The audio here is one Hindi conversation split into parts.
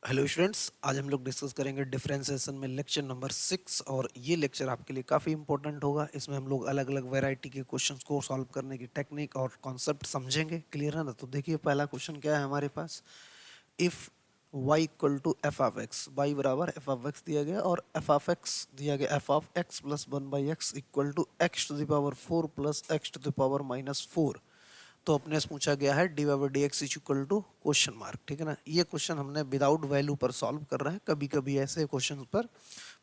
हेलो स्टूडेंट्स, आज हम लोग डिस्कस करेंगे डिफरेंशिएशन में लेक्चर नंबर 6। और ये लेक्चर आपके लिए काफ़ी इंपॉर्टेंट होगा। इसमें हम लोग अलग अलग वैरायटी के क्वेश्चंस को सॉल्व करने की टेक्निक और कॉन्सेप्ट समझेंगे। क्लियर है ना? तो देखिए पहला क्वेश्चन क्या है हमारे पास। If y equal to F of X, Y बराबर एफ ऑफ एक्स दिया गया और एफ ऑफ एक्स दिया गया F of x plus one by X equal to X to the power 4 plus x to the power minus 4। तो अपने से पूछा गया है D by D X equal to question mark. ठीक है ना? ये क्वेश्चन हमने विदाउट वैल्यू पर सॉल्व कर रहे हैं। कभी कभी ऐसे क्वेश्चन पर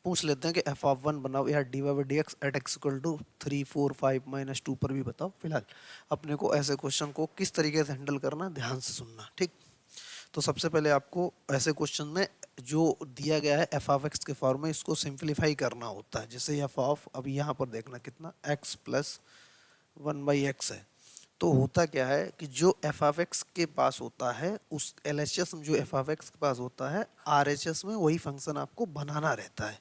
पूछ लेते हैं कि एफ ऑफ वन बनाओ या d by D x at x equal to 3 4 5 minus 2 पर भी बताओ। फिलहाल अपने को ऐसे क्वेश्चन को किस तरीके से हैंडल करना, ध्यान से सुनना। ठीक, तो सबसे पहले आपको ऐसे क्वेश्चन में जो दिया गया है एफ ऑफ एक्स के फॉर्म में, इसको सिंप्लीफाई करना होता है। जैसे एफ ऑफ, अब यहाँ पर देखना कितना x plus one by x है। तो होता क्या है कि जो एफ ऑफ एक्स के पास होता है उस एल एच एस में, जो एफ ऑफ एक्स के पास होता है आर एच एस में, वही फंक्शन आपको बनाना रहता है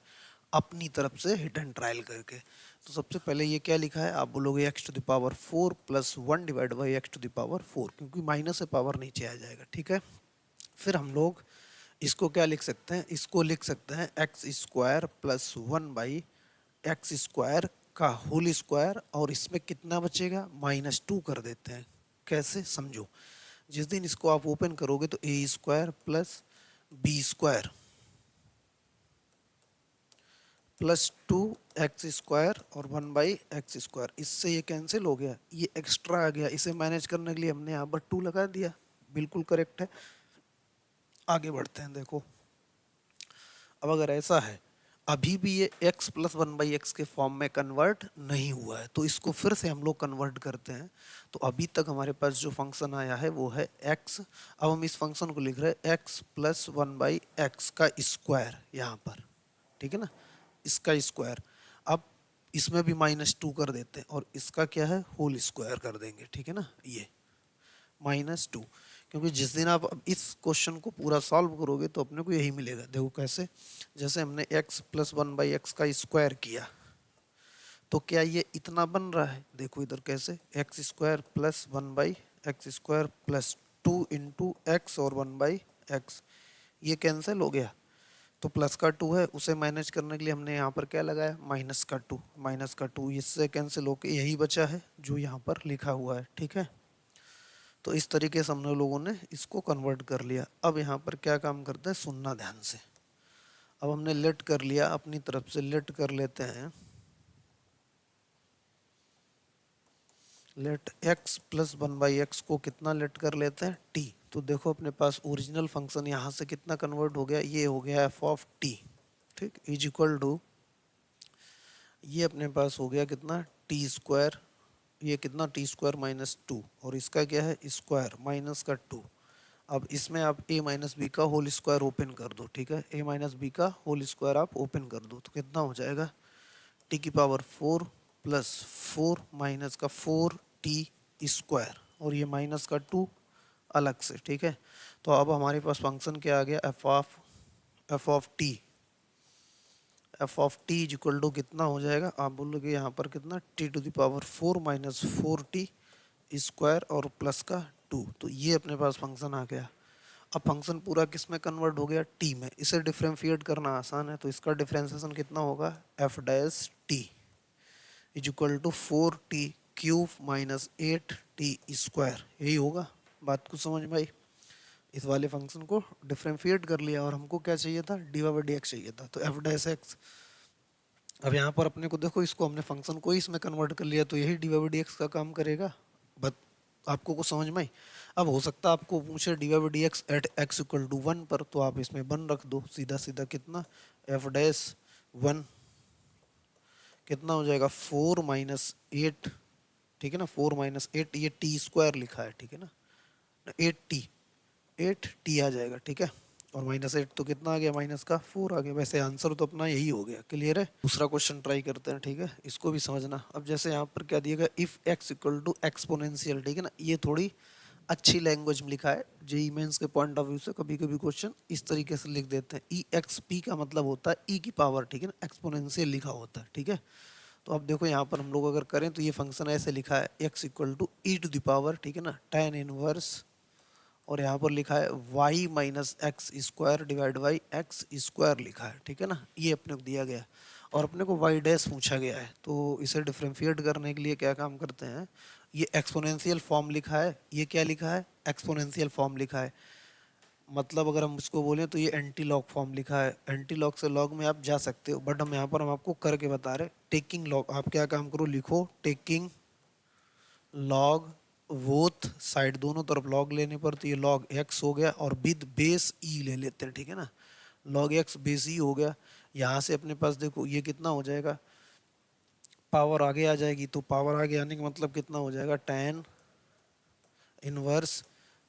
अपनी तरफ से हिट एंड ट्रायल करके। तो सबसे पहले ये क्या लिखा है, आप बोलोगे x to the power 4 plus 1 divide by x to the power 4, क्योंकि माइनस से पावर नीचे आ जाएगा। ठीक है, फिर हम लोग इसको क्या लिख सकते हैं, इसको लिख सकते हैं x square plus 1 by x square का होल स्क्वायर, और इसमें कितना बचेगा, -2 कर देते हैं। कैसे, समझो। जिस दिन इसको आप ओपन करोगे तो A square plus B square plus 2 X square और 1 बाई एक्स स्क्वायर, इससे ये कैंसिल हो गया, ये एक्स्ट्रा आ गया। इसे मैनेज करने के लिए हमने यहाँ पर 2 लगा दिया। बिल्कुल करेक्ट है। आगे बढ़ते हैं। देखो, अब अगर ऐसा है अभी भी ये x plus one by x के फॉर्म में कन्वर्ट नहीं हुआ है, तो इसको फिर से हम लोग कन्वर्ट करते हैं। तो अभी तक हमारे पास जो फंक्शन आया है वो है x। अब हम इस फंक्शन को लिख रहे हैं x plus one by x का स्क्वायर यहाँ पर। ठीक है ना, इसका स्क्वायर। अब इसमें भी -2 कर देते हैं और इसका क्या है, होल स्क्वायर कर देंगे। ठीक है ना, ये -2, क्योंकि जिस दिन आप इस क्वेश्चन को पूरा सॉल्व करोगे तो अपने को यही मिलेगा। देखो कैसे, जैसे हमने x plus one by x का स्क्वायर किया तो क्या ये इतना बन रहा है। देखो इधर कैसे, x square plus one by x square plus 2 into x और 1 बाई एक्स, ये कैंसिल हो गया। तो प्लस का 2 है, उसे मैनेज करने के लिए हमने यहाँ पर क्या लगाया, माइनस का 2। माइनस का 2 इससे कैंसिल होकर यही बचा है जो यहाँ पर लिखा हुआ है। ठीक है, तो इस तरीके से हम लोगों ने इसको कन्वर्ट कर लिया। अब यहाँ पर क्या काम करते हैं, सुनना ध्यान से। अब हमने लेट कर लिया, अपनी तरफ से लेट कर लेते हैं, let x plus one by x को कितना लेट कर लेते हैं, t। तो देखो अपने पास ओरिजिनल फंक्शन यहाँ से कितना कन्वर्ट हो गया, ये हो गया एफ ऑफ t। ठीक, इज इक्वल टू, ये अपने पास हो गया कितना, टी स्क्वायर, ये कितना टी स्क्वायर माइनस 2, और इसका क्या है स्क्वायर माइनस का 2। अब इसमें आप a माइनस बी का होल स्क्वायर ओपन कर दो। ठीक है, a माइनस बी का होल स्क्वायर आप ओपन कर दो तो कितना हो जाएगा, t की पावर 4 प्लस 4 माइनस का 4 टी स्क्वायर, और ये माइनस का 2 अलग से। ठीक है, तो अब हमारे पास फंक्शन क्या आ गया, F of t. F of t is equal to कितना हो जाएगा, आप बोलोगे यहाँ पर कितना, t to the power 4 minus 4t square और प्लस का 2। तो ये अपने पास फंक्शन आ गया। अब फंक्शन पूरा किस में कन्वर्ट हो गया, टी में। इसे डिफरेंशिएट करना आसान है, तो इसका डिफरेंशिएशन कितना होगा, f dash t is equal to 4t cube minus 8t square. यही होगा। बात को समझ में आई। इस वाले फंक्शन को डिफरेंशिएट कर लिया और हमको क्या चाहिए था, डी बाई डी एक्स चाहिए था, तो एफ डैश एक्स। अब यहाँ पर अपने को देखो, इसको हमने फंक्शन को ही इसमें कन्वर्ट कर लिया, तो यही डी बाई डी एक्स का काम करेगा। बट आपको कुछ समझ में आई। अब हो सकता है आपको पूछे d by D x at x equal to 1 पर, तो आप इसमें 1 रख दो। सीधा सीधा कितना, एफ डैश 1 कितना हो जाएगा, 4 माइनस 8। ठीक है ना, 4 माइनस 8, ये टी स्क्वायर लिखा है। ठीक है ना, 8t आ जाएगा। ठीक है, और -8 तो कितना आ गया, माइनस का 4 आ गया। वैसे आंसर तो अपना यही हो गया। क्लियर है। दूसरा क्वेश्चन ट्राई करते हैं। ठीक है, इसको भी समझना। अब जैसे यहाँ पर क्या दिएगा, if x equal to exponential. ठीक है ना, ये थोड़ी अच्छी लैंग्वेज में लिखा है। जेईई मेंस के पॉइंट ऑफ व्यू से कभी कभी क्वेश्चन इस तरीके से लिख देते हैं, ई एक्स पी का मतलब होता है ई की पावर। ठीक है ना, एक्सपोनेंशियल लिखा होता है। ठीक है, तो अब देखो यहाँ पर हम लोग अगर करें तो ये फंक्शन ऐसे लिखा है, x equal to e to the power, ठीक है ना, tan इनवर्स और यहाँ पर लिखा है y minus x square divide by x square लिखा है, ठीक है ना, ये अपने को दिया गया है और अपने को y डैश पूछा गया है। तो इसे डिफरेंशिएट करने के लिए क्या काम करते हैं, ये एक्सपोनेंशियल फॉर्म लिखा है, ये क्या लिखा है, एक्सपोनेंशियल फॉर्म लिखा है, मतलब अगर हम उसको बोलें तो ये एंटी लॉग फॉर्म लिखा है। एंटी लॉग से लॉग में आप जा सकते हो, बट हम आपको करके बता रहे टेकिंग लॉग। आप क्या काम करो, लिखो टेकिंग लॉग बोथ साइड, दोनों तरफ लॉग लेने पर, तो ये लॉग एक्स हो गया और विद बेस ई ले लेते हैं, ठीक है ना, लॉग एक्स बेस ई हो गया। यहाँ से अपने पास देखो ये कितना हो जाएगा, पावर आगे आ जाएगी, तो पावर आगे आने का मतलब कितना हो जाएगा, tan inverse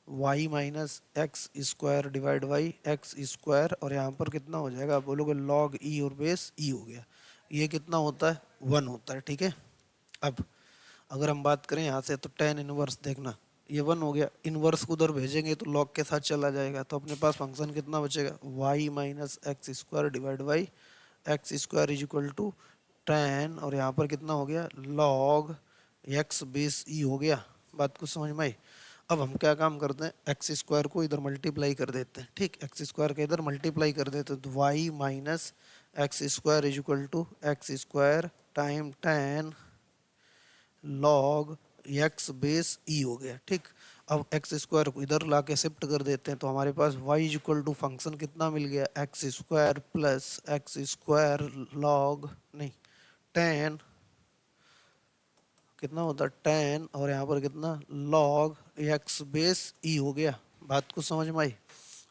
y minus x square divide by x square, और यहाँ पर कितना हो जाएगा, आप बोलोगे लॉग ई और बेस ई हो गया, ये कितना होता है, 1 होता है, ठीक है। अब अगर हम बात करें यहाँ से तो tan इनवर्स देखना, ये 1 हो गया, इनवर्स को उधर भेजेंगे तो लॉग के साथ चला जाएगा, तो अपने पास फंक्शन कितना बचेगा, y minus x square divide by x square is equal to tan, और यहाँ पर कितना हो गया, लॉग एक्स बेस ई हो गया। बात को समझ में आई। अब हम क्या काम करते हैं, एक्स स्क्वायर को इधर मल्टीप्लाई कर देते हैं, ठीक, एक्स स्क्वायर का इधर मल्टीप्लाई कर देते हैं, तो Y minus x square is equal to X square time tan log x base E हो गया, ठीक। अब एक्स स्क्वायर को इधर ला के शिफ्ट कर देते हैं, तो हमारे पास y is equal to function कितना मिल गया, x square plus x square log नहीं tan, कितना होता है tan, और यहाँ पर कितना लॉग एक्स बेस ई हो गया। बात को समझ में आई।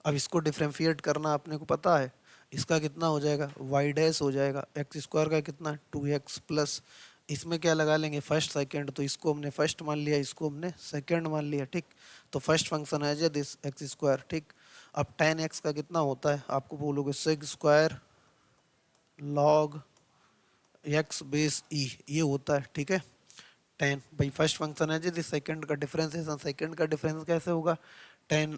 अब इसको डिफ्रेंशिएट करना अपने को पता है, इसका कितना हो जाएगा, वाई डैश हो जाएगा, एक्स स्क्वायर का कितना 2x प्लस, इसमें क्या लगा लेंगे फर्स्ट सेकंड, तो इसको हमने फर्स्ट मान लिया, इसको हमने सेकंड मान लिया, ठीक। तो फर्स्ट फंक्शन है जो दिस एक्स स्क्वायर, ठीक। अब tan x का कितना होता है, आपको बोलोगे sec square log x base e, ये होता है, ठीक है। tan भाई फर्स्ट फंक्शन है जी, सेकंड का डिफरेंशिएशन, सेकंड का डिफरेंस कैसे होगा, tan,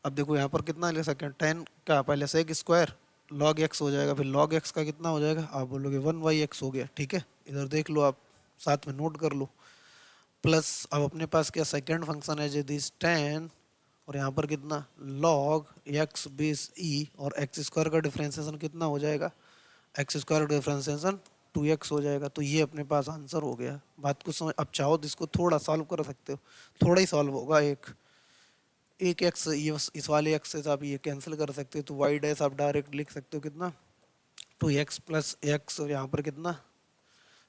अब देखो यहाँ पर कितना ले सेकंड, tan का पहले सेक स्क्वायर log x हो जाएगा, फिर log x का कितना हो जाएगा, आप बोलोगे 1/x हो गया, ठीक है, इधर देख लो आप, साथ में नोट कर लो, प्लस अब अपने पास क्या सेकंड फंक्शन है जी दिस tan, और यहाँ पर कितना log x बेस e, और एक्स स्क्वायर का डिफरेंशिएशन कितना हो जाएगा, एक्स स्क्वायर डिफरेंशिएशन 2x हो जाएगा। तो ये अपने पास आंसर हो गया। बात को समझ, अब चाहो तो इसको थोड़ा सॉल्व कर सकते हो, थोड़ा ही सॉल्व होगा, एक एक्स, ये इस वाले एक्स से आप ये कैंसिल कर सकते हो, तो वाई डैश आप डायरेक्ट लिख सकते हो कितना 2x प्लस एक्स, और यहाँ पर कितना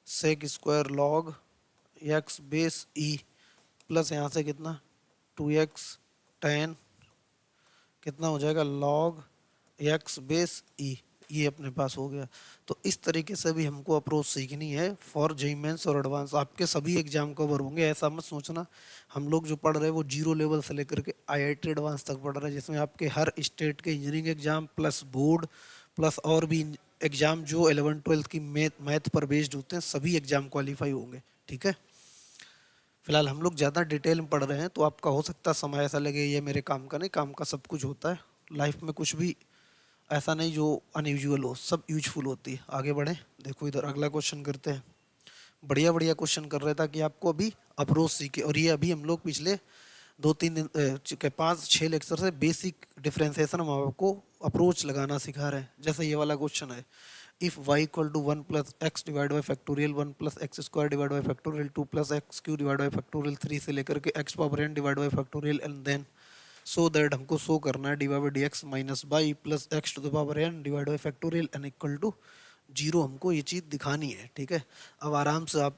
sec square log x base e, plus यहाँ से कितना 2x tan, कितना हो जाएगा लॉग एक्स बेस ई, ये अपने पास हो गया। तो इस तरीके से भी हमको अप्रोच सीखनी है फॉर जेईई मेंस और एडवांस, आपके सभी एग्जाम कवर होंगे, ऐसा मत सोचना। हम लोग जो पढ़ रहे हैं वो जीरो लेवल से लेकर के आईआईटी एडवांस तक पढ़ रहे हैं, जिसमें आपके हर स्टेट के engineering exam plus board plus और भी एग्जाम जो 11-12 की मैथ पर बेस्ड होते हैं, सभी एग्जाम क्वालिफाई होंगे, ठीक है। फिलहाल हम लोग ज़्यादा डिटेल में पढ़ रहे हैं, तो आपका हो सकता है समय ऐसा लगे ये मेरे काम का नहीं, काम का सब कुछ होता है लाइफ में, कुछ भी ऐसा नहीं जो अनयूजुअल हो, सब यूजफुल होती है। आगे बढ़ें, देखो इधर अगला क्वेश्चन करते हैं। बढ़िया बढ़िया क्वेश्चन कर रहे ताकि आपको अभी अप्रोच सीखे, और ये अभी हम लोग पिछले 2-3 दिन 5-6 लेक्चर से बेसिक डिफरेंशिएशन हम आपको अप्रोच लगाना सिखा रहे हैं। जैसे ये वाला क्वेश्चन है, if y equal to 1 plus x divide by factorial 1 plus x square divide by factorial 2 plus x cube divide by factorial 3 से लेकर के x power n divide by factorial and then so that, हमको शो करना है d y by D x minus by plus x to the power n divide by factorial n equal to 0, हमको ये चीज़ दिखानी है, ठीक है। अब आराम से आप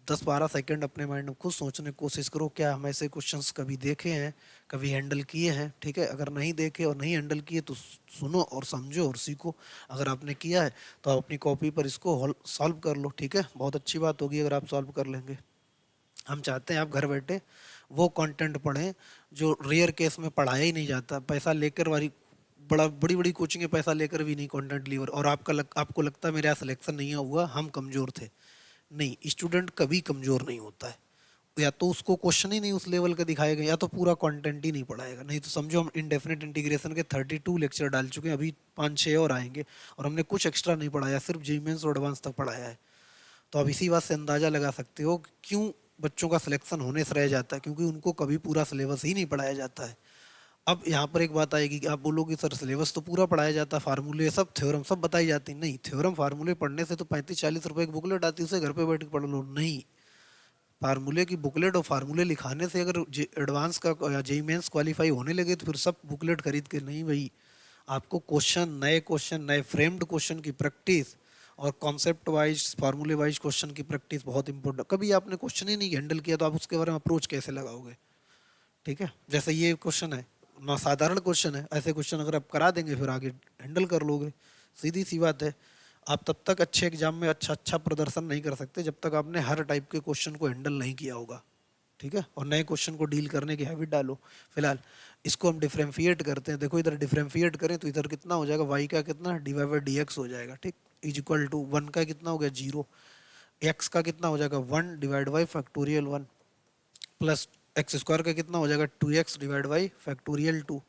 10-12 सेकंड अपने माइंड में खुद सोचने की कोशिश करो, क्या हम ऐसे क्वेश्चंस कभी देखे हैं, कभी हैंडल किए हैं, ठीक है। अगर नहीं देखे और नहीं हैंडल किए तो सुनो और समझो और सीखो। अगर आपने किया है तो आप अपनी कॉपी पर इसको सॉल्व कर लो, ठीक है। बहुत अच्छी बात होगी अगर आप सॉल्व कर लेंगे। हम चाहते हैं आप घर बैठे वो कंटेंट पढ़ें जो रेयर केस में पढ़ाया ही नहीं जाता, पैसा लेकर वाली बड़ी बड़ी कोचिंग में पैसा लेकर भी नहीं कंटेंट डिलीवर, और आपको लगता है मेरा यहाँ सिलेक्शन नहीं हुआ, हम कमज़ोर थे। नहीं, स्टूडेंट कभी कमज़ोर नहीं होता है, या तो उसको क्वेश्चन ही नहीं उस लेवल का दिखाएगा, या तो पूरा कंटेंट ही नहीं पढ़ाएगा। नहीं तो समझो हम इंडेफिनेट इंटीग्रेशन के 32 लेक्चर डाल चुके हैं, अभी 5-6 और आएंगे, और हमने कुछ एक्स्ट्रा नहीं पढ़ाया, सिर्फ जेईई मेंस और एडवांस तक पढ़ाया है। तो आप इसी बात से अंदाज़ा लगा सकते हो कि क्यों बच्चों का सिलेक्शन होने से रह जाता है, क्योंकि उनको कभी पूरा सिलेबस ही नहीं पढ़ाया जाता है। अब यहाँ पर एक बात आएगी कि आप बोलोगे सर सिलेबस तो पूरा पढ़ाया जाता, फार्मूले सब थ्योरम सब बताई जाती। नहीं, थ्योरम फार्मूले पढ़ने से तो 35-40 रुपए की बुकलेट आती है, उसे घर पे बैठ के पढ़ लो। नहीं, फार्मूले की बुकलेट और फार्मूले लिखाने से अगर एडवांस का या जेई मेंस क्वालिफाई होने लगे तो फिर सब बुकलेट खरीद के नहीं भाई। आपको क्वेश्चन नए फ्रेम्ड क्वेश्चन की प्रैक्टिस और कॉन्सेप्ट वाइज फार्मूले वाइज क्वेश्चन की प्रैक्टिस बहुत इंपॉर्टेंट। कभी आपने क्वेश्चन ही नहीं हैंडल किया तो आप उसके बारे में अप्रोच कैसे लगाओगे? ठीक है, जैसे ये क्वेश्चन है ना, साधारण क्वेश्चन है, ऐसे क्वेश्चन अगर आप करा देंगे फिर आगे हैंडल कर लोगे। सीधी सी बात है। आप तब तक अच्छे एग्जाम में अच्छा अच्छा प्रदर्शन नहीं कर सकते जब तक आपने हर टाइप के क्वेश्चन को हैंडल नहीं किया होगा। ठीक है, और नए क्वेश्चन को डील करने की हैबिट डालो। फिलहाल इसको हम डिफरेंशिएट करते हैं। देखो इधर डिफरेंशिएट करें तो इधर कितना हो जाएगा, y का कितना dy बाई डी एक्स हो जाएगा। ठीक, इज इक्वल टू 1 का कितना हो गया 0, x का कितना हो जाएगा 1 divide by factorial 1, plus x square का कितना हो जाएगा 2x divide by factorial 2,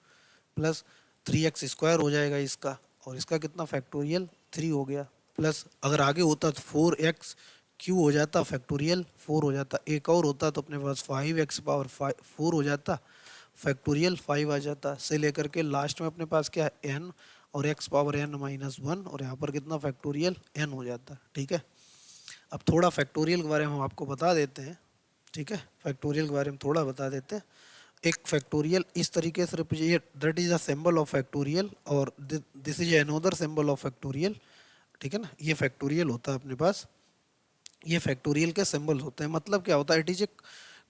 plus 3x square हो जाएगा इसका, और इसका कितना फैक्टोरियल 3 हो गया। प्लस अगर आगे होता तो 4x क्यू हो जाता, फैक्टोरियल 4 हो जाता। एक और होता तो अपने पास 5x पावर 4 हो जाता, फैक्टोरियल 5 आ जाता। से लेकर के लास्ट में अपने पास क्या है n, और x पावर n माइनस 1, और यहाँ पर कितना फैक्टोरियल n हो जाता। ठीक है, अब थोड़ा फैक्टोरियल के बारे में हम आपको बता देते हैं। ठीक है, फैक्टोरियल के बारे में थोड़ा बता देते हैं। एक फैक्टोरियल इस तरीके से represent, that is a symbol of factorial, और this is another symbol of factorial. ठीक है ना, ये फैक्टोरियल होता है अपने पास, ये फैक्टोरियल के सिंबल्स होते हैं। मतलब क्या होता है, it is a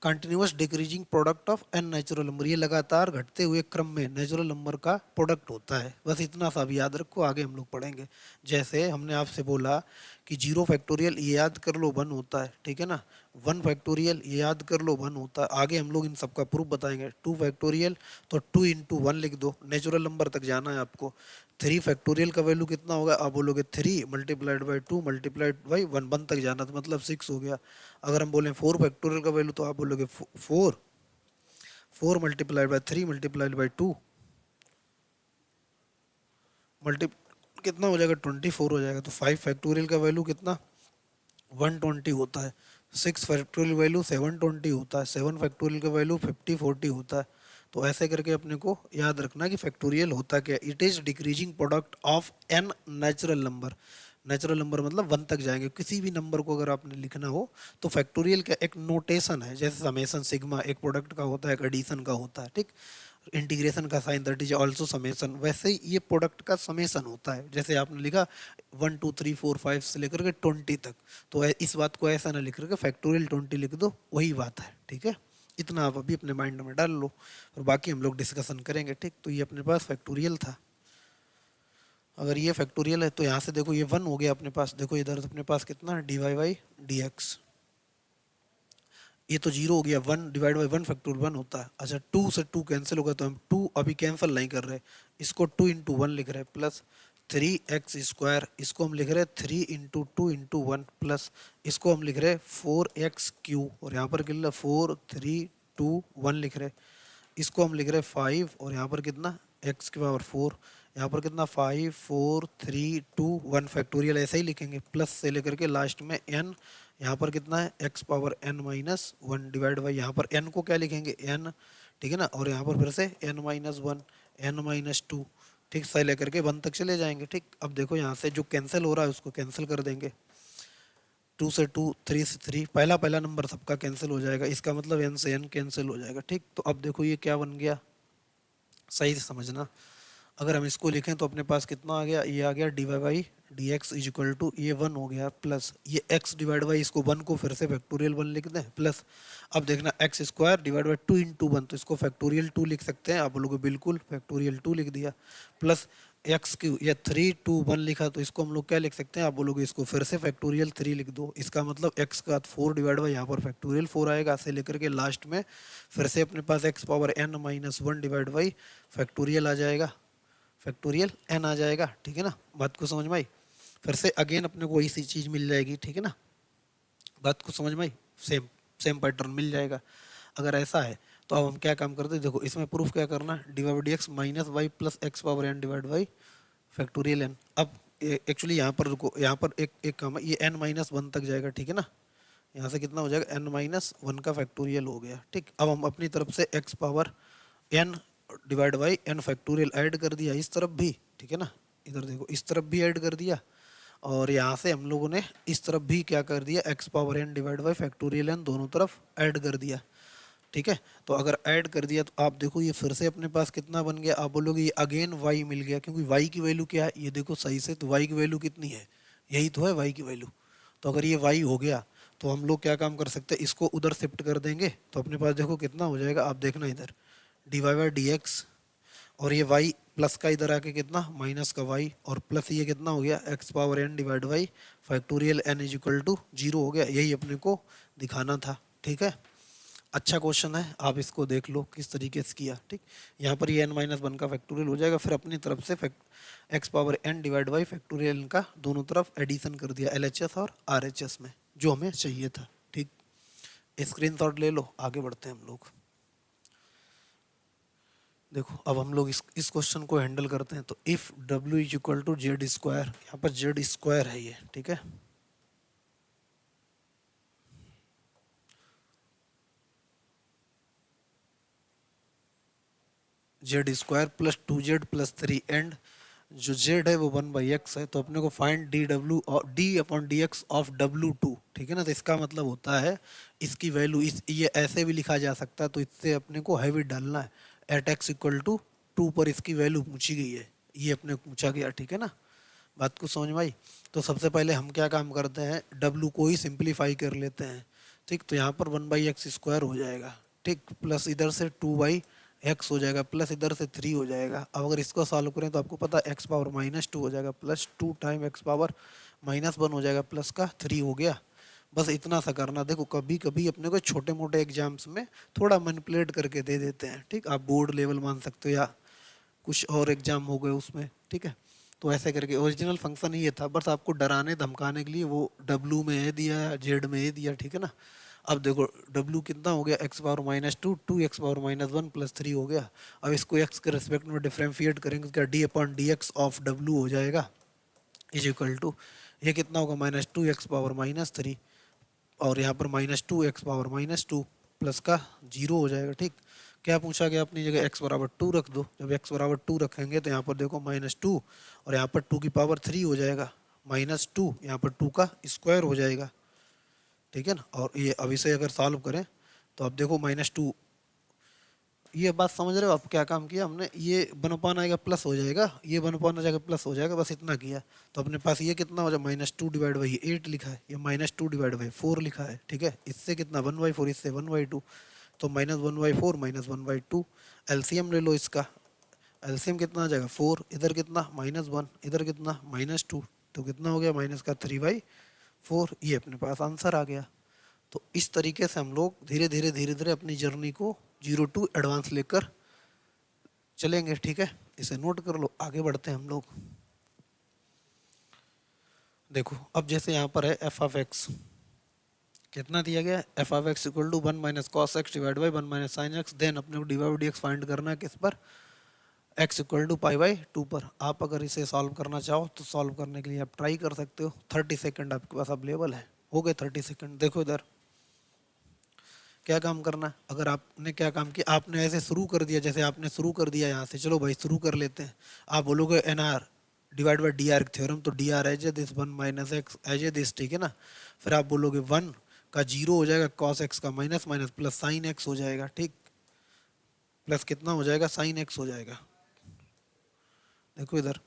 continuous decreasing product of n natural number. ये लगातार घटते हुए क्रम में नेचुरल नंबर का प्रोडक्ट होता है। बस इतना सा भी याद रखो, आगे हम लोग पढ़ेंगे। जैसे हमने आपसे बोला कि 0 फैक्टोरियल ये याद कर लो 1 होता है। ठीक है ना, 1 फैक्टोरियल ये याद कर लो 1 होता है। आगे हम लोग इन सब का प्रूफ बताएंगे। 2 फैक्टोरियल तो 2 इंटू 1 लिख दो, नेचुरल नंबर तक जाना है आपको। 3 फैक्टोरियल का वैल्यू कितना होगा, आप बोलोगे 3 मल्टीप्लाइड बाई 2 मल्टीप्लाइड बाई 1, 1 तक जाना तो मतलब 6 हो गया। अगर हम बोलें 4 फैक्टोरियल का वैल्यू तो आप बोलोगे 4, 4 multiplied by 3 multiplied by 2 multi कितना हो जाएगा 24 हो जाएगा। तो 5 फैक्टोरियल का वैल्यू कितना 120 होता है। 6 फैक्टोरियल वैल्यू 720 होता है। 7 फैक्टोरियल का वैल्यू 5040 होता है। तो ऐसे करके अपने को याद रखना कि फैक्टोरियल होता क्या, it is decreasing product of n natural number. Natural number मतलब 1 तक जाएंगे। किसी भी नंबर को अगर आपने लिखना हो तो फैक्टोरियल का एक नोटेशन है, जैसे समेसन सिग्मा एक प्रोडक्ट का होता है, एक एडिशन का होता है। ठीक, इंटीग्रेशन का sign that is also summation, वैसे ही ये प्रोडक्ट का समेसन होता है। जैसे आपने लिखा 1 2 3 4 5 से लेकर के 20 तक, तो इस बात को ऐसा ना लिख करके फैक्टोरियल 20 लिख दो, वही बात है। ठीक है, इतना आप अभी अपने माइंड में डाल लो, और बाकी हम लोग डिस्कशन करेंगे। ठीक, तो ये अपने पास फैक्टोरियल था। अगर ये फैक्टोरियल है तो यहाँ से देखो ये 1 हो गया अपने पास। देखो इधर अपने पास कितना d y by D x, ये तो 0 हो गया। 1 डिवाइड बाई 1 फैक्टोरियल 1 होता है। अच्छा 2 से 2 कैंसिल होगा तो हम 2 अभी कैंसिल नहीं कर रहे, इसको 2 इंटू 1 लिख रहे हैं, प्लस 3x स्क्वायर, इसको हम लिख रहे हैं 3 इंटू 2 इंटू 1, प्लस इसको हम लिख रहे हैं 4x क्यू, और यहाँ पर कितना 4 3 2 1 लिख रहे हैं। इसको हम लिख रहे हैं 5, और यहाँ पर कितना x की पावर 4, यहाँ पर कितना 5 4 3 2 1 फैक्टोरियल ऐसे ही लिखेंगे, प्लस से लेकर के लास्ट में n। यहाँ पर कितना है x power n minus 1 divide by, यहाँ पर n को क्या लिखेंगे n। ठीक है ना, और यहाँ पर फिर से n माइनस 1 n माइनस 2। ठीक, से लेकर के 1 तक चले जाएंगे। ठीक, अब देखो यहाँ से जो कैंसिल हो रहा है उसको कैंसिल कर देंगे। 2 से 2, 3 से 3, पहला पहला नंबर सबका कैंसिल हो जाएगा, इसका मतलब n से n कैंसिल हो जाएगा। ठीक, तो अब देखो ये क्या बन गया, सही से समझना। अगर हम इसको लिखें तो अपने पास कितना आ गया, ये आ गया d y by D x is equal to, ये 1 हो गया, प्लस ये x डिवाइड बाई, इसको 1 को फिर से फैक्टोरियल 1 लिख दें, प्लस अब देखना x square divide by 2 into 1, तो इसको फैक्टोरियल 2 लिख सकते हैं। आप लोग बिल्कुल फैक्टोरियल 2 लिख दिया, प्लस एक्स क्यू, या 3 2 1 लिखा तो इसको हम लोग क्या लिख सकते हैं, आप बोलोगे इसको फिर से फैक्टोरियल 3 लिख दो। इसका मतलब x का 4 डिवाइड बाई यहाँ पर फैक्टोरियल 4 आएगा, से लेकर के लास्ट में फिर से अपने पास x power n minus 1 divide by factorial आ जाएगा, फैक्टोरियल n आ जाएगा। ठीक है ना, बात को समझ में आई। फिर से अगेन अपने को वही सी चीज़ मिल जाएगी। ठीक है ना, बात को समझ में आई, सेम सेम पैटर्न मिल जाएगा। अगर ऐसा है तो अब हम क्या काम करते हैं, देखो इसमें प्रूफ क्या करना है, d y d x minus y plus x power n divide by factorial n. अब एक्चुअली यहाँ पर रुको, यहाँ पर एक एक काम है, ये एन माइनस 1 तक जाएगा। ठीक है ना, यहाँ से कितना हो जाएगा n माइनस 1 का फैक्टोरियल हो गया। ठीक, अब हम अपनी तरफ से x power n divide by n factorial add कर दिया इस तरफ भी, ठीक है ना, इधर देखो इस तरफ भी ऐड कर दिया, और यहाँ से हम लोगों ने इस तरफ भी क्या कर दिया, x power n divide by factorial n दोनों तरफ ऐड कर दिया, ठीक है। तो अगर ऐड कर दिया तो आप देखो ये फिर से अपने पास कितना बन गया, आप बोलोगे ये अगेन y मिल गया, क्योंकि y की वैल्यू क्या है, ये देखो सही से, तो y की वैल्यू कितनी है, यही तो है y की वैल्यू। तो अगर ये y हो गया तो हम लोग क्या काम कर सकते हैं, इसको उधर शिफ्ट कर देंगे, तो अपने पास देखो कितना हो जाएगा, आप देखना इधर d y by D x, और ये y प्लस का इधर आके कितना माइनस का y, और प्लस ये कितना हो गया x power n divide by factorial n is equal to 0 हो गया, यही अपने को दिखाना था, ठीक है। अच्छा क्वेश्चन है, आप इसको देख लो किस तरीके से किया, ठीक। यहाँ पर ये n माइनस वन का फैक्टोरियल हो जाएगा, फिर अपनी तरफ से x power n divide by factorial का दोनों तरफ एडिशन कर दिया LHS और RHS में, जो हमें चाहिए था, ठीक। स्क्रीनशॉट ले लो, आगे बढ़ते हैं हम लोग। देखो अब हम लोग इस क्वेश्चन को हैंडल करते हैं। तो if W is equal to z square, यहाँ पर जेड स्क्वायर है ये, ठीक है। Z square plus 2z plus 3, and जो z है वो 1/x है, तो अपने को फाइंड डी डब्ल्यू और d upon d x of W2, ठीक है ना। तो इसका मतलब होता है इसकी वैल्यू ये ऐसे भी लिखा जा सकता है, तो इससे अपने को हैवी डालना है, एट x इक्वल टू 2 पर इसकी वैल्यू पूछी गई है, ये अपने को पूछा गया, ठीक है ना। बात को समझ में आई। तो सबसे पहले हम क्या काम करते हैं, W को ही सिंप्लीफाई कर लेते हैं, ठीक। तो यहाँ पर 1/x स्क्वायर हो जाएगा, ठीक, प्लस इधर से 2/x हो जाएगा, प्लस इधर से 3 हो जाएगा। अब अगर इसको सॉल्व करें तो आपको पता है x पावर -2 हो जाएगा, प्लस 2 टाइम x पावर -1 हो जाएगा, प्लस का 3 हो गया। बस इतना सा करना। देखो कभी कभी अपने को छोटे मोटे एग्जाम्स में थोड़ा मैनिपुलेट करके दे देते हैं, ठीक। आप बोर्ड लेवल मान सकते हो या कुछ और एग्जाम हो गए उसमें, ठीक है। तो ऐसे करके ओरिजिनल फंक्शन ही ये था, बस आपको डराने धमकाने के लिए वो W में ये दिया, Z में ये दिया, ठीक है ना। अब देखो W कितना हो गया, x power -2, 2x power -1 plus 3 हो गया। अब इसको x के रिस्पेक्ट में डिफरेंशिएट करेंगे, क्या D upon d x of W हो जाएगा, इज इक्वल टू ये कितना होगा -2x पावर -3, और यहाँ पर -2x पावर -2 प्लस का 0 हो जाएगा, ठीक। क्या पूछा गया, अपनी जगह x बराबर 2 रख दो। जब x बराबर 2 रखेंगे तो यहाँ पर देखो -2 और यहाँ पर 2 की पावर 3 हो जाएगा, -2 यहाँ पर 2 का स्क्वायर हो जाएगा, ठीक है ना। और ये अब इसे अगर सॉल्व करें तो अब देखो -2, ये बात समझ रहे हो आप, क्या काम किया हमने, ये 1/, आएगा प्लस हो जाएगा, ये 1/, आ जाएगा प्लस हो जाएगा, बस इतना किया। तो अपने पास ये कितना हो जाए, -2 डिवाइड बाई 8 लिखा है, ये -2 डिवाइड बाई 4 लिखा है, ठीक है। इससे कितना 1/4, इससे 1/2, तो -1/4 -1/2, एलसीएम ले लो इसका, एलसीएम कितना आ जाएगा 4, इधर कितना -1, इधर कितना -2, तो कितना हो गया माइनस का 3/4, ये अपने पास आंसर आ गया। तो इस तरीके से हम लोग धीरे धीरे अपनी जर्नी को 0 टू एडवांस लेकर चलेंगे, ठीक है। इसे नोट कर लो, आगे बढ़ते हैं हम लोग। देखो अब जैसे यहाँ पर है एफ ऑफ एक्स, कितना दिया गया है, f of x equal to 1 minus cos x divide by 1 minus sine x, then अपने को d y d x find करना है किस पर, एक्स इक्वल टू π/2 पर। आप अगर इसे सॉल्व करना चाहो तो सॉल्व करने के लिए आप ट्राई कर सकते हो, 30 सेकंड आपके पास अवेलेबल है, हो गए 30 सेकंड। देखो इधर क्या काम करना है, अगर आपने क्या काम किया, आपने ऐसे शुरू कर दिया, जैसे आपने शुरू कर दिया यहाँ से, चलो भाई शुरू कर लेते हैं। आप बोलोगे NR divide by DR theorem, तो DR as a this 1 minus x as a this, ठीक है ना। फिर आप बोलोगे 1 का 0 हो जाएगा, कॉस एक्स का minus minus plus sine x हो जाएगा, ठीक, प्लस कितना हो जाएगा साइन एक्स हो जाएगा। देखो इधर,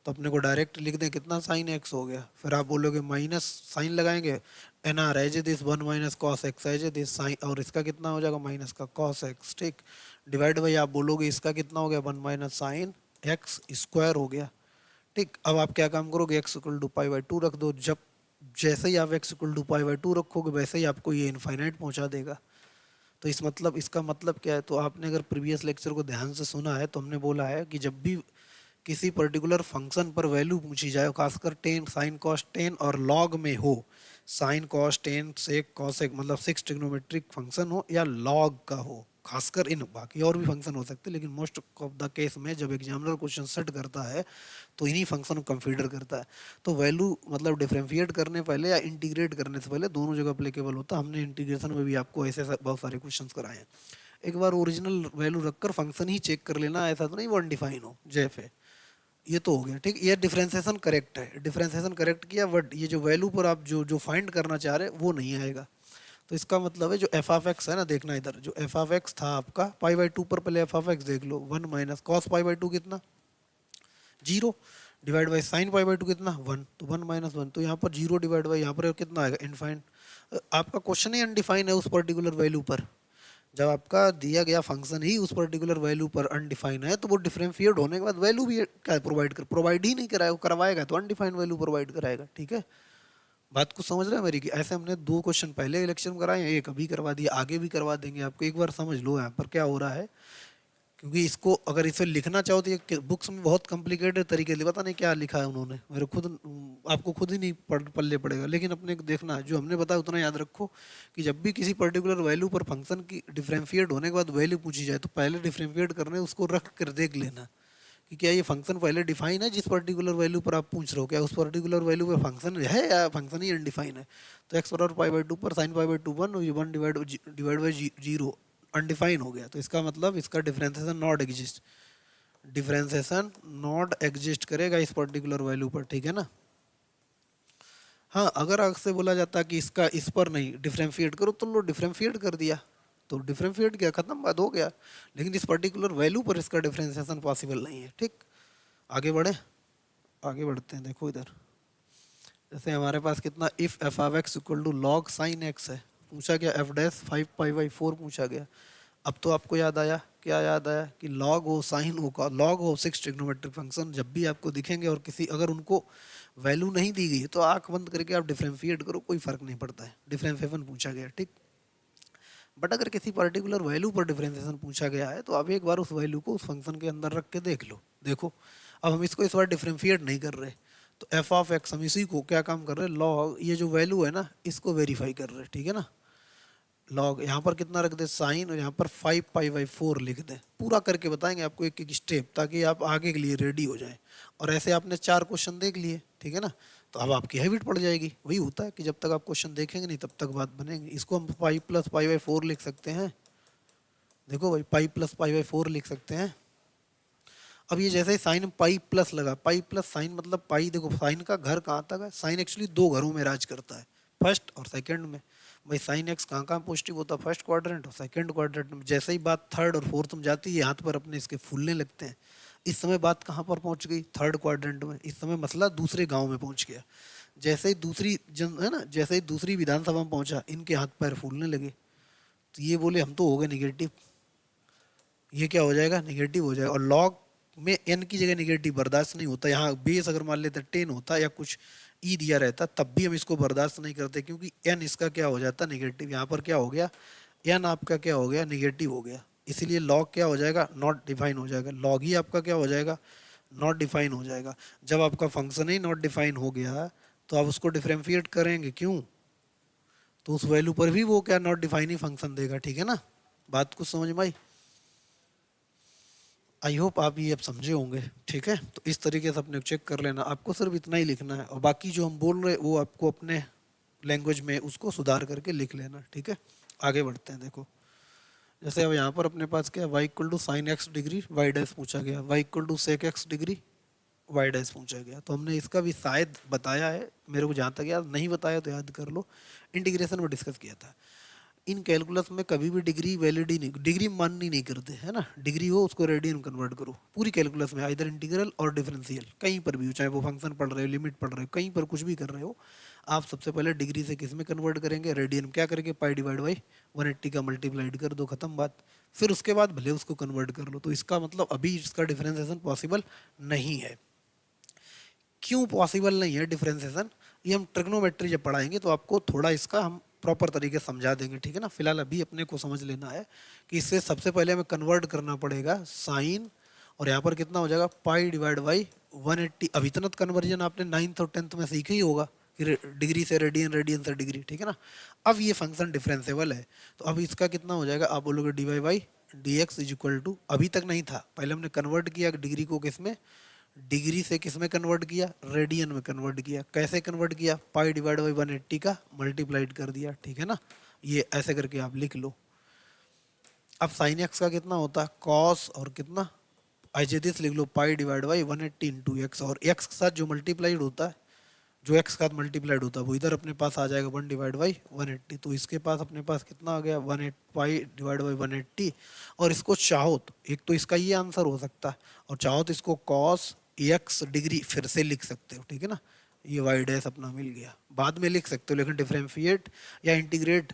तो अपने को डायरेक्ट लिख दें कितना साइन एक्स हो गया। फिर आप बोलोगे माइनस साइन लगाएंगे, NR as this 1 minus cos x as this sine, और इसका कितना हो जाएगा माइनस का कॉस एक्स, ठीक, डिवाइड बाई आप बोलोगे इसका कितना हो गया 1 माइनस साइन एक्स स्क्वायर हो गया, ठीक। अब आप क्या काम करोगे, एक्स इक्वल टू π/2 रख दो। जब जैसे ही आप एक्स इक्वल टू π/2 रखोगे वैसे ही आपको ये इनफाइनाइट पहुंचा देगा। तो इसका मतलब क्या है, तो आपने अगर प्रीवियस लेक्चर को ध्यान से सुना है तो हमने बोला है कि जब भी किसी पर्टिकुलर फंक्शन पर वैल्यू पूछी जाए, खासकर टेन साइन कॉस टेन और लॉग में हो, sine cos tan sec cosec मतलब 6 ट्रिग्नोमेट्रिक फंक्शन हो या लॉग का हो, खासकर इन, बाकी और भी फंक्शन हो सकते हैं लेकिन मोस्ट ऑफ द केस में जब एग्जामिनर क्वेश्चन सेट करता है तो इन्हीं फंक्शन को कंसीडर करता है। तो वैल्यू मतलब डिफरेंशिएट करने पहले या इंटीग्रेट करने से पहले दोनों जगह अप्लीकेबल होता है। हमने इंटीग्रेशन में भी आपको ऐसे बहुत सारे क्वेश्चन कराए हैं। एक बार ओरिजिनल वैल्यू रखकर फंक्शन ही चेक कर लेना, ऐसा तो नहीं वो अनडिफाइन हो जेफ है। ये तो हो गया ठीक, ये डिफरेंशिएशन करेक्ट है, डिफरेंशिएशन करेक्ट किया, बट ये जो वैल्यू पर आप जो जो फाइंड करना चाह रहे हैं वो नहीं आएगा। तो इसका मतलब है जो एफ ऑफ एक्स है ना, देखना इधर, जो एफ ऑफ एक्स था आपका पाई बाई टू पर, पहले एफ ऑफ एक्स देख लो, one minus cos pi by two कितना, zero, divide by sine pi by two कितना, वन, तो वन माइनस वन, तो यहाँ पर जीरो डिवाइड बाई यहाँ पर कितना आएगा, इनफाइन। आपका क्वेश्चन ही अनडिफाइन है उस पर्टिकुलर वैल्यू पर। जब आपका दिया गया फंक्शन ही उस पर्टिकुलर वैल्यू पर अनडिफाइन है, तो वो डिफरेंशिएट होने के बाद वैल्यू भी क्या प्रोवाइड ही नहीं कराएगा, करवाएगा तो अनडिफाइंड वैल्यू प्रोवाइड कराएगा। ठीक है, बात को समझ रहे हैं मेरी, कि ऐसे हमने दो क्वेश्चन पहले इलेक्शन में कराए हैं, एक अभी करवा दिया, आगे भी करवा देंगे आपको। एक बार समझ लो यहाँ पर क्या हो रहा है, क्योंकि इसको अगर इसे लिखना चाहो तो ये बुक्स में बहुत कॉम्प्लिकेटेड तरीके से, पता नहीं क्या लिखा है उन्होंने, मेरे खुद आपको खुद ही नहीं पल्ले पड़ेगा, लेकिन अपने को देखना है जो हमने बताया उतना याद रखो, कि जब भी किसी पर्टिकुलर वैल्यू पर फंक्शन की डिफरेंशिएट होने के बाद वैल्यू पूछी जाए, तो पहले डिफरेंशिएट करने उसको रख कर देख लेना कि क्या ये फंक्शन पहले डिफाइन है जिस पर्टिकुलर वैल्यू पर आप पूछ रहे हो, क्या उस पर्टिकुलर वैल्यू पर फंक्शन है या फंक्शन ही अनडिफाइन है। तो x power pi by two पर sine pi by two one, one divide by zero undefine हो गया, तो इसका मतलब इसका differentiation not exist, differentiation not exist करेगा इस पर्टिकुलर वैल्यू पर। ठीक है ना। हाँ, अगर आपसे बोला जाता कि इसका इस पर नहीं डिफरेंशिएट करो, तो लो डिफरेंशिएट कर दिया, तो डिफरेंशिएट किया, खत्म, बात हो गया। लेकिन इस पर्टिकुलर वैल्यू पर इसका डिफरेंशिएशन पॉसिबल नहीं है। ठीक, आगे बढ़े, आगे बढ़ते हैं। देखो इधर, जैसे हमारे पास कितना, if f of x equal to log sine x है, पूछा गया f dash five pi by four पूछा गया। अब तो आपको याद आया, क्या याद आया, कि लॉग हो साइन हो का लॉग हो सिक्स ट्रिग्नोमेट्रिक फंक्शन जब भी आपको दिखेंगे और किसी अगर उनको वैल्यू नहीं दी गई है, तो आंख बंद करके आप डिफरेंशिएट करो, कोई फर्क नहीं पड़ता है, डिफरेंशिएशन पूछा गया। ठीक, बट अगर किसी पर्टिकुलर वैल्यू पर डिफरेंशिएशन पूछा गया है, तो आप एक बार उस वैल्यू को उस फंक्शन के अंदर रख के देख लो। देखो, अब हम इसको इस बार डिफरेंशिएट नहीं कर रहे, तो एफ ऑफ एक्स हम इसी को क्या काम कर रहे हैं, लॉग ये जो वैल्यू है ना इसको वेरीफाई कर रहे हैं। ठीक है ना, लॉग यहाँ पर कितना रख दे साइन, और यहाँ पर फाइव पाई बाई फोर लिख दें, पूरा करके बताएंगे आपको एक एक स्टेप, ताकि आप आगे के लिए रेडी हो जाएं। और ऐसे आपने चार क्वेश्चन देख लिए, ठीक है ना, तो अब आपकी हैबिट पड़ जाएगी। वही होता है कि जब तक आप क्वेश्चन देखेंगे नहीं तब तक बात बनेगी। इसको हम pi plus pi by four लिख सकते हैं, देखो भाई pi plus pi by four लिख सकते हैं। अब ये जैसे ही साइन पाई प्लस लगा, पाई प्लस साइन मतलब पाई, देखो साइन का घर कहाँ तक है, साइन एक्चुअली दो घरों में राज करता है, फर्स्ट और सेकंड में। भाई साइन एक्स कहाँ कहाँ पॉजिटिव होता है, फर्स्ट क्वाड्रेंट और सेकंड क्वाड्रेंट में। जैसे ही बात थर्ड और फोर्थ में जाती है, हाथ पर अपने इसके फूलने लगते हैं। इस समय बात कहाँ पर पहुंच गई, थर्ड क्वाड्रेंट में। इस समय मसला दूसरे गांव में पहुंच गया। जैसे ही दूसरी जन है ना, जैसे ही दूसरी विधानसभा में पहुंचा, इनके हाथ पैर फूलने लगे, तो ये बोले हम तो हो गए निगेटिव, ये क्या हो जाएगा, निगेटिव हो जाएगा। और लॉग में एन की जगह निगेटिव बर्दाश्त नहीं होता। यहाँ बेस अगर मान लेते 10 होता या कुछ ई दिया रहता, तब भी हम इसको बर्दाश्त नहीं करते, क्योंकि एन इसका क्या हो जाता, निगेटिव। यहाँ पर क्या हो गया, एन आपका क्या हो गया, निगेटिव हो गया। इसीलिए लॉग क्या हो जाएगा, नॉट डिफाइन हो जाएगा। लॉग ही आपका क्या हो जाएगा, नॉट डिफाइन हो जाएगा। जब आपका फंक्शन ही नॉट डिफाइन हो गया, तो आप उसको डिफरेंशिएट करेंगे क्यों, तो उस वैल्यू पर भी वो क्या नॉट डिफाइन ही फंक्शन देगा। ठीक है ना, बात कुछ समझ में आई। आई होप आप ये अब समझे होंगे। ठीक है, तो इस तरीके से अपने चेक कर लेना, आपको सिर्फ इतना ही लिखना है, और बाकी जो हम बोल रहे हैं वो आपको अपने लैंग्वेज में उसको सुधार करके लिख लेना। ठीक है, आगे बढ़ते हैं। देखो, जैसे अब यहाँ पर अपने पास क्या, y equal to sine x degree y dash पूछा गया, y equal to sec x degree y dash पूछा गया। तो हमने इसका भी शायद बताया है, मेरे को जहाँ तक याद नहीं बताया तो याद कर लो, इंटीग्रेशन में डिस्कस किया था। इन कैलकुलस में कभी भी डिग्री वैलिड ही नहीं, डिग्री माननी नहीं करते, है ना। डिग्री हो उसको रेडियन कन्वर्ट करो पूरी कैलकुलस में, इधर इंटीग्रल और डिफरेंशियल कहीं पर भी हो, चाहे वो फंक्शन पढ़ रहे हो, लिमिट पढ़ रहे हो, कहीं पर कुछ भी कर रहे हो, आप सबसे पहले डिग्री से किस में कन्वर्ट करेंगे, रेडियन। क्या करेंगे, पाई डिवाइड बाई 180 का मल्टीप्लाइड कर दो, खत्म बात। फिर उसके बाद भले उसको कन्वर्ट कर लो। तो इसका मतलब अभी इसका डिफरेंशिएशन पॉसिबल नहीं है। क्यों पॉसिबल नहीं है डिफरेंशिएशन, ये हम ट्रिग्नोमेट्री जब पढ़ाएंगे तो आपको थोड़ा इसका हम प्रॉपर तरीके से समझा देंगे। ठीक है ना, फिलहाल अभी अपने को समझ लेना है कि इससे सबसे पहले हमें कन्वर्ट करना पड़ेगा साइन, और यहाँ पर कितना हो जाएगा, पाई डिवाइड बाई 180। अब इतना कन्वर्जन आपने 9th और 10th में सीखा ही होगा कि डिग्री से रेडियन, रेडियन से डिग्री। ठीक है ना, अब ये फंक्शन डिफरेंसेबल है, तो अब इसका कितना हो जाएगा, आप बोलोगे d y by D x is equal to, अभी तक नहीं था, पहले हमने कन्वर्ट किया डिग्री को किस में, डिग्री से किस में कन्वर्ट किया, रेडियन में कन्वर्ट किया। कैसे कन्वर्ट किया, पाई डिवाइड बाई 180 का मल्टीप्लाइड कर दिया। ठीक है ना, ये ऐसे करके आप लिख लो। अब साइन एक्स का कितना होता है कॉस और कितना आई दिस लिख लो pi divide by 180 into x, और एक्स के साथ जो मल्टीप्लाइड होता है, जो एक्स के साथ मल्टीप्लाइड होता है वो इधर अपने पास आ जाएगा 1 डिवाइड बाई 180। तो इसके पास अपने पास कितना आ गया 180 पाई डिवाइड बाई 180। और इसको चाहो तो एक तो इसका ये आंसर हो सकता है, और चाहो तो इसको कॉस एक्स डिग्री फिर से लिख सकते हो, ठीक है ना। ये वाई डैश अपना मिल गया, बाद में लिख सकते हो, लेकिन डिफरेंशिएट या इंटीग्रेट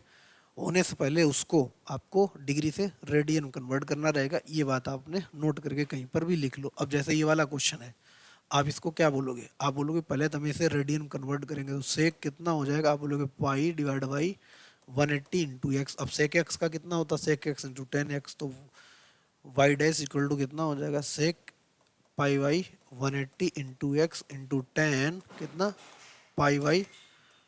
होने से पहले उसको आपको डिग्री से रेडियन कन्वर्ट करना रहेगा। ये बात आपने नोट करके कहीं पर भी लिख लो। अब जैसे ये वाला क्वेश्चन है, आप इसको क्या बोलोगे, आप बोलोगे पहले तो हम इसे रेडियन कन्वर्ट करेंगे, तो सेक कितना हो जाएगा, आप बोलोगे पाई डिवाइड बाई 180 इंटू एक्स। अब सेक एक्स का कितना होता है सेक एक्स इंटू 10x, तो वाई डैश इक्वल टू कितना हो जाएगा sec pi by 180 into x into 10 कितना पाई बाई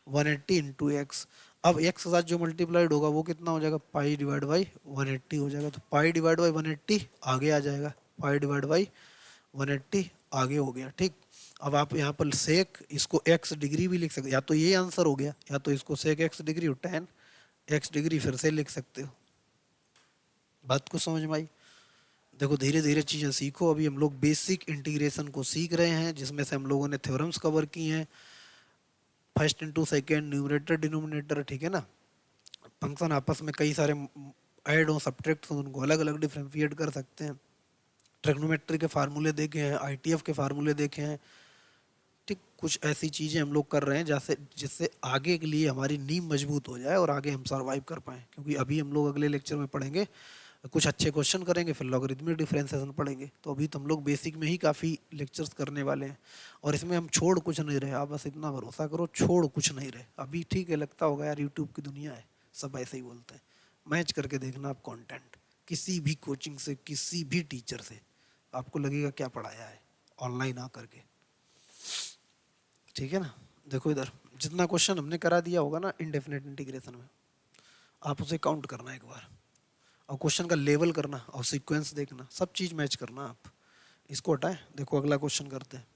180 इंटू एक्स। अब एक्स के साथ जो मल्टीप्लाइड होगा वो कितना हो जाएगा पाई डिवाइड बाई 180 हो जाएगा, तो पाई डिवाइड बाई 180 आगे आ जाएगा, पाई डिवाइड बाई 180 आगे हो गया, ठीक। अब आप यहाँ पर सेक इसको एक्स डिग्री भी लिख सकते हो, या तो ये आंसर हो गया, या तो इसको सेक एक्स डिग्री और 10x डिग्री फिर से लिख सकते हो। बात को समझ में आई। देखो धीरे धीरे चीज़ें सीखो। अभी हम लोग बेसिक इंटीग्रेशन को सीख रहे हैं, जिसमें से हम लोगों ने थ्योरम्स कवर किए हैं, first into second, numerator denominator, ठीक है ना। फंक्शन आपस में कई सारे ऐड हो सब्ट्रैक्ट हो, उनको अलग अलग डिफ्रेंशिएट कर सकते हैं। ट्रिग्नोमेट्री के फार्मूले देखे हैं, आईटीएफ के फार्मूले देखे हैं, ठीक। कुछ ऐसी चीज़ें हम लोग कर रहे हैं जैसे जिससे आगे के लिए हमारी नींव मजबूत हो जाए और आगे हम सर्वाइव कर पाएँ। क्योंकि अभी हम लोग अगले लेक्चर में पढ़ेंगे, कुछ अच्छे क्वेश्चन करेंगे, फिर लॉगरिथमिक डिफरेंशिएशन पढ़ेंगे। तो अभी तो हम लोग बेसिक में ही काफ़ी लेक्चर्स करने वाले हैं, और इसमें हम छोड़ कुछ नहीं रहे। आप बस इतना भरोसा करो, छोड़ कुछ नहीं रहे। अभी ठीक है, लगता होगा यार यूट्यूब की दुनिया है, सब ऐसे ही बोलते हैं। मैच करके देखना आप कंटेंट, किसी भी कोचिंग से, किसी भी टीचर से, आपको लगेगा क्या पढ़ाया है ऑनलाइन आ करके, ठीक है ना। देखो इधर जितना क्वेश्चन हमने करा दिया होगा ना इनडेफिनेट इंटीग्रेशन में, आप उसे काउंट करना एक बार, और क्वेश्चन का लेवल करना और सीक्वेंस देखना, सब चीज़ मैच करना। आप इसको हटाएं, देखो अगला क्वेश्चन करते हैं।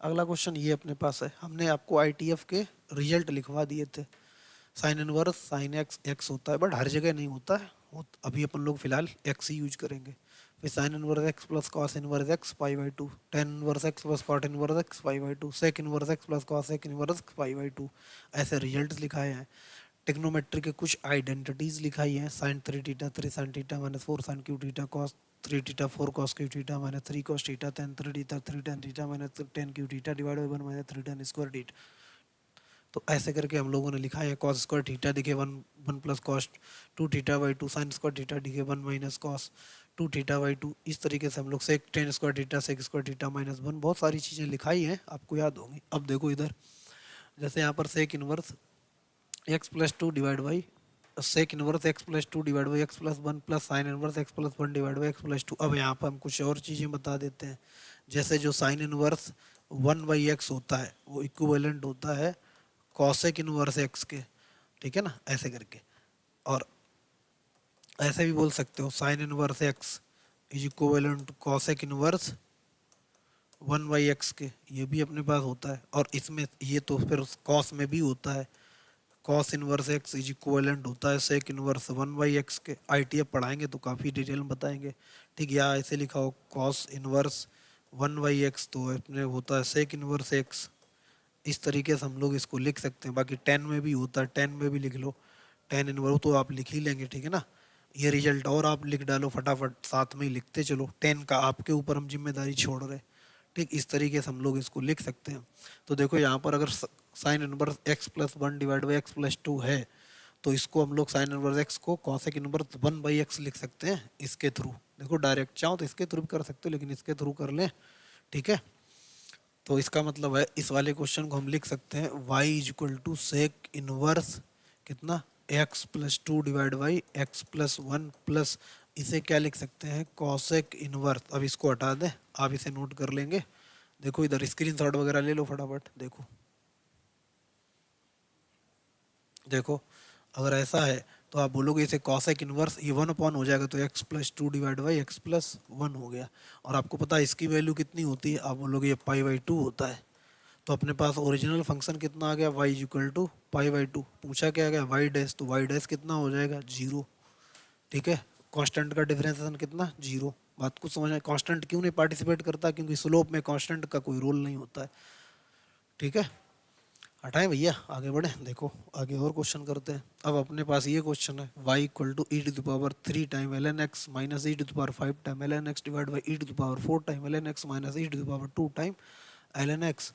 अगला क्वेश्चन ये अपने पास है, हमने आपको आईटीएफ के रिजल्ट लिखवा दिए थे। Sine inverse sine x x होता है, बट हर जगह नहीं होता है, अभी अपन लोग फिलहाल एक्स ही यूज करेंगे। फिर sine inverse x plus cos inverse x pi by 2, tan inverse x plus cot inverse x pi by 2, sec inverse x plus cosec inverse x pi by 2। ऐसे रिजल्ट लिखाए हैं। टेक्नोमेट्री के कुछ आइडेंटिटीज लिखाई हैं, sine 3 theta 3 sine theta minus 4 sine cube theta cos 3 theta 4 cos cube theta minus 3 cos theta tan 3 theta 3 tan theta minus 10 cube theta divide by 1 minus 3 tan square theta. तो ऐसे करके हम लोगों ने लिखा है। कॉस स्क्वायर थीटा दिखे 1 plus cos 2 theta by 2, sine square theta दिखे 1 माइनस कॉस 2 थीटा बाई 2। इस तरीके से हम लोग sec 10 square theta sec square theta minus 1, बहुत सारी चीज़ें लिखाई हैं, आपको याद होंगी। अब देखो इधर, जैसे यहाँ पर sec inverse x plus 2 divide by sec inverse x plus 2 divide by x plus 1 plus sine inverse x plus 1 divide by x plus 2। अब यहाँ पर हम कुछ और चीज़ें बता देते हैं, जैसे जो साइन इनवर्स 1 बाई एक्स होता है वो इक्विवेलेंट होता है कॉसेक इनवर्स एक्स के, ठीक है ना, ऐसे करके। और ऐसे भी बोल सकते हो sine inverse x is equivalent to cosec inverse 1 by x के, ये भी अपने पास होता है। और इसमें ये तो फिर कॉस में भी होता है, cos inverse x is equivalent होता है सेक इनवर्स 1 बाई एक्स के। आईटीएफ पढ़ाएंगे तो काफ़ी डिटेल में बताएंगे, ठीक। या ऐसे लिखा हो कॉस इनवर्स 1 बाई एक्स तो अपने होता है सेक इनवर्स एक्स। इस तरीके से हम लोग इसको लिख सकते हैं। बाकी 10 में भी होता है, 10 में भी लिख लो, 10 इनवर्स तो आप लिख ही लेंगे, ठीक है ना। ये रिजल्ट और आप लिख डालो फटाफट, साथ में ही लिखते चलो, 10 का आपके ऊपर हम जिम्मेदारी छोड़ रहे, ठीक। इस तरीके से हम लोग इसको लिख सकते हैं। तो देखो यहाँ पर अगर sign inverse x plus 1 divide by x plus 2 है, तो इसको हम लोग साइन इनवर्स एक्स को कॉसेक इनवर्स 1 बाई एक्स लिख सकते हैं इसके थ्रू। देखो डायरेक्ट चाहो तो इसके थ्रू भी कर सकते हो, लेकिन इसके थ्रू कर लें, ठीक है। तो इसका मतलब है इस वाले क्वेश्चन को हम लिख सकते हैं y is equal to sec inverse कितना x plus 2 divide by x plus 1 plus इसे क्या लिख सकते हैं कॉसेक इनवर्स। अब इसको हटा दें, आप इसे नोट कर लेंगे। देखो इधर स्क्रीनशॉट वगैरह ले लो फटाफट। देखो देखो अगर ऐसा है तो आप बोलोगे इसे कॉसेक इनवर्स, ये 1 अपॉन हो जाएगा तो x plus 2 divide by x plus 1 हो गया। और आपको पता है इसकी वैल्यू कितनी होती है, आप बोलोगे ये पाई बाई 2 होता है। तो अपने पास ओरिजिनल फंक्शन कितना आ गया y equal to pi by 2। पूछा क्या गया y डैश, तो y डैश कितना हो जाएगा 0, ठीक है। कांस्टेंट का डिफरेंशिएशन कितना, 0। बात को समझ में, कांस्टेंट क्यों नहीं पार्टिसिपेट करता, क्योंकि स्लोप में कांस्टेंट का कोई रोल नहीं होता है। ठीक है, हटाएं भैया, आगे बढ़े। देखो आगे और क्वेश्चन करते हैं। अब अपने पास ये क्वेश्चन है, y equal to e to the power 3 time l n x minus e to the power 5 time l n x divide by e to the power 4 time l n x minus e to the power 2 time l n x,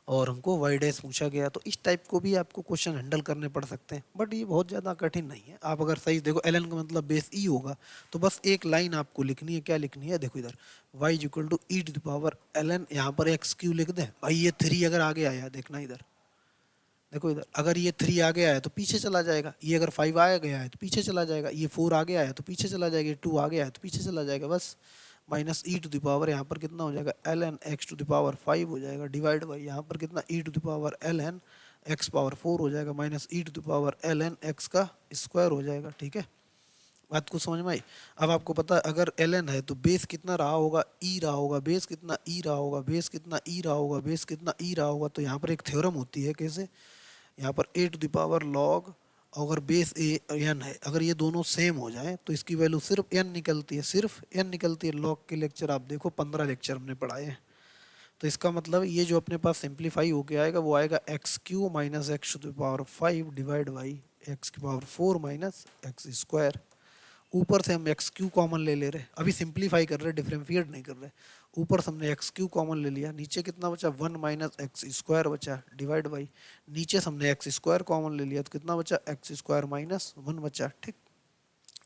और हमको वाई डैश पूछा गया। तो इस टाइप को भी आपको क्वेश्चन हैंडल करने पड़ सकते हैं, बट ये बहुत ज़्यादा कठिन नहीं है। आप अगर सही देखो, एल एन का मतलब बेस ई होगा, तो बस एक लाइन आपको लिखनी है। क्या लिखनी है, देखो इधर y equal to e to the power l n, यहाँ पर एक्स क्यू लिख दें भाई। ये 3 अगर आगे आया, देखना इधर, देखो इधर, अगर ये 3 आगे आया तो पीछे चला जाएगा। ये अगर 5 आया गया है तो पीछे चला जाएगा। ये 4 आगे आया तो पीछे चला जाएगा। ये 2 आगे आया तो पीछे चला जाएगा। बस minus e to the power यहाँ पर कितना हो जाएगा, l n x to the power 5 हो जाएगा, डिवाइड बाई यहाँ पर कितना, e to the power l n x power 4 हो जाएगा, minus e to the power l n x का स्क्वायर हो जाएगा। ठीक है, बात को समझ में आई। अब आपको पता है अगर एल एन है तो बेस कितना रहा होगा, ई रहा होगा। बेस कितना, ई रहा होगा। बेस कितना, ई रहा होगा। बेस कितना, ई रहा होगा। तो यहाँ पर एक थ्योरम होती है, कैसे, यहाँ पर ए टू द पावर लॉग, अगर बेस ए एन है, अगर ये दोनों सेम हो जाए तो इसकी वैल्यू सिर्फ एन निकलती है, सिर्फ एन निकलती है। लॉग के लेक्चर आप देखो, 15 लेक्चर हमने पढ़ाए हैं। तो इसका मतलब ये जो अपने पास सिंप्लीफाई होके आएगा वो आएगा x cube minus x to the power 5 divide by x की पावर 4 माइनस एक्स स्क्वायर। ऊपर से हम एक्स क्यू कॉमन ले ले रहे, अभी सिंप्लीफाई कर रहे, डिफरेंशिएट नहीं कर रहे। ऊपर से हमने एक्स क्यू कॉमन ले लिया, नीचे कितना बचा, 1 माइनस एक्स स्क्वायर बचा, डिवाइड बाई नीचे से हमने एक्स स्क्वायर कॉमन ले लिया तो कितना बचा, एक्स स्क्वायर माइनस 1 बचा। ठीक,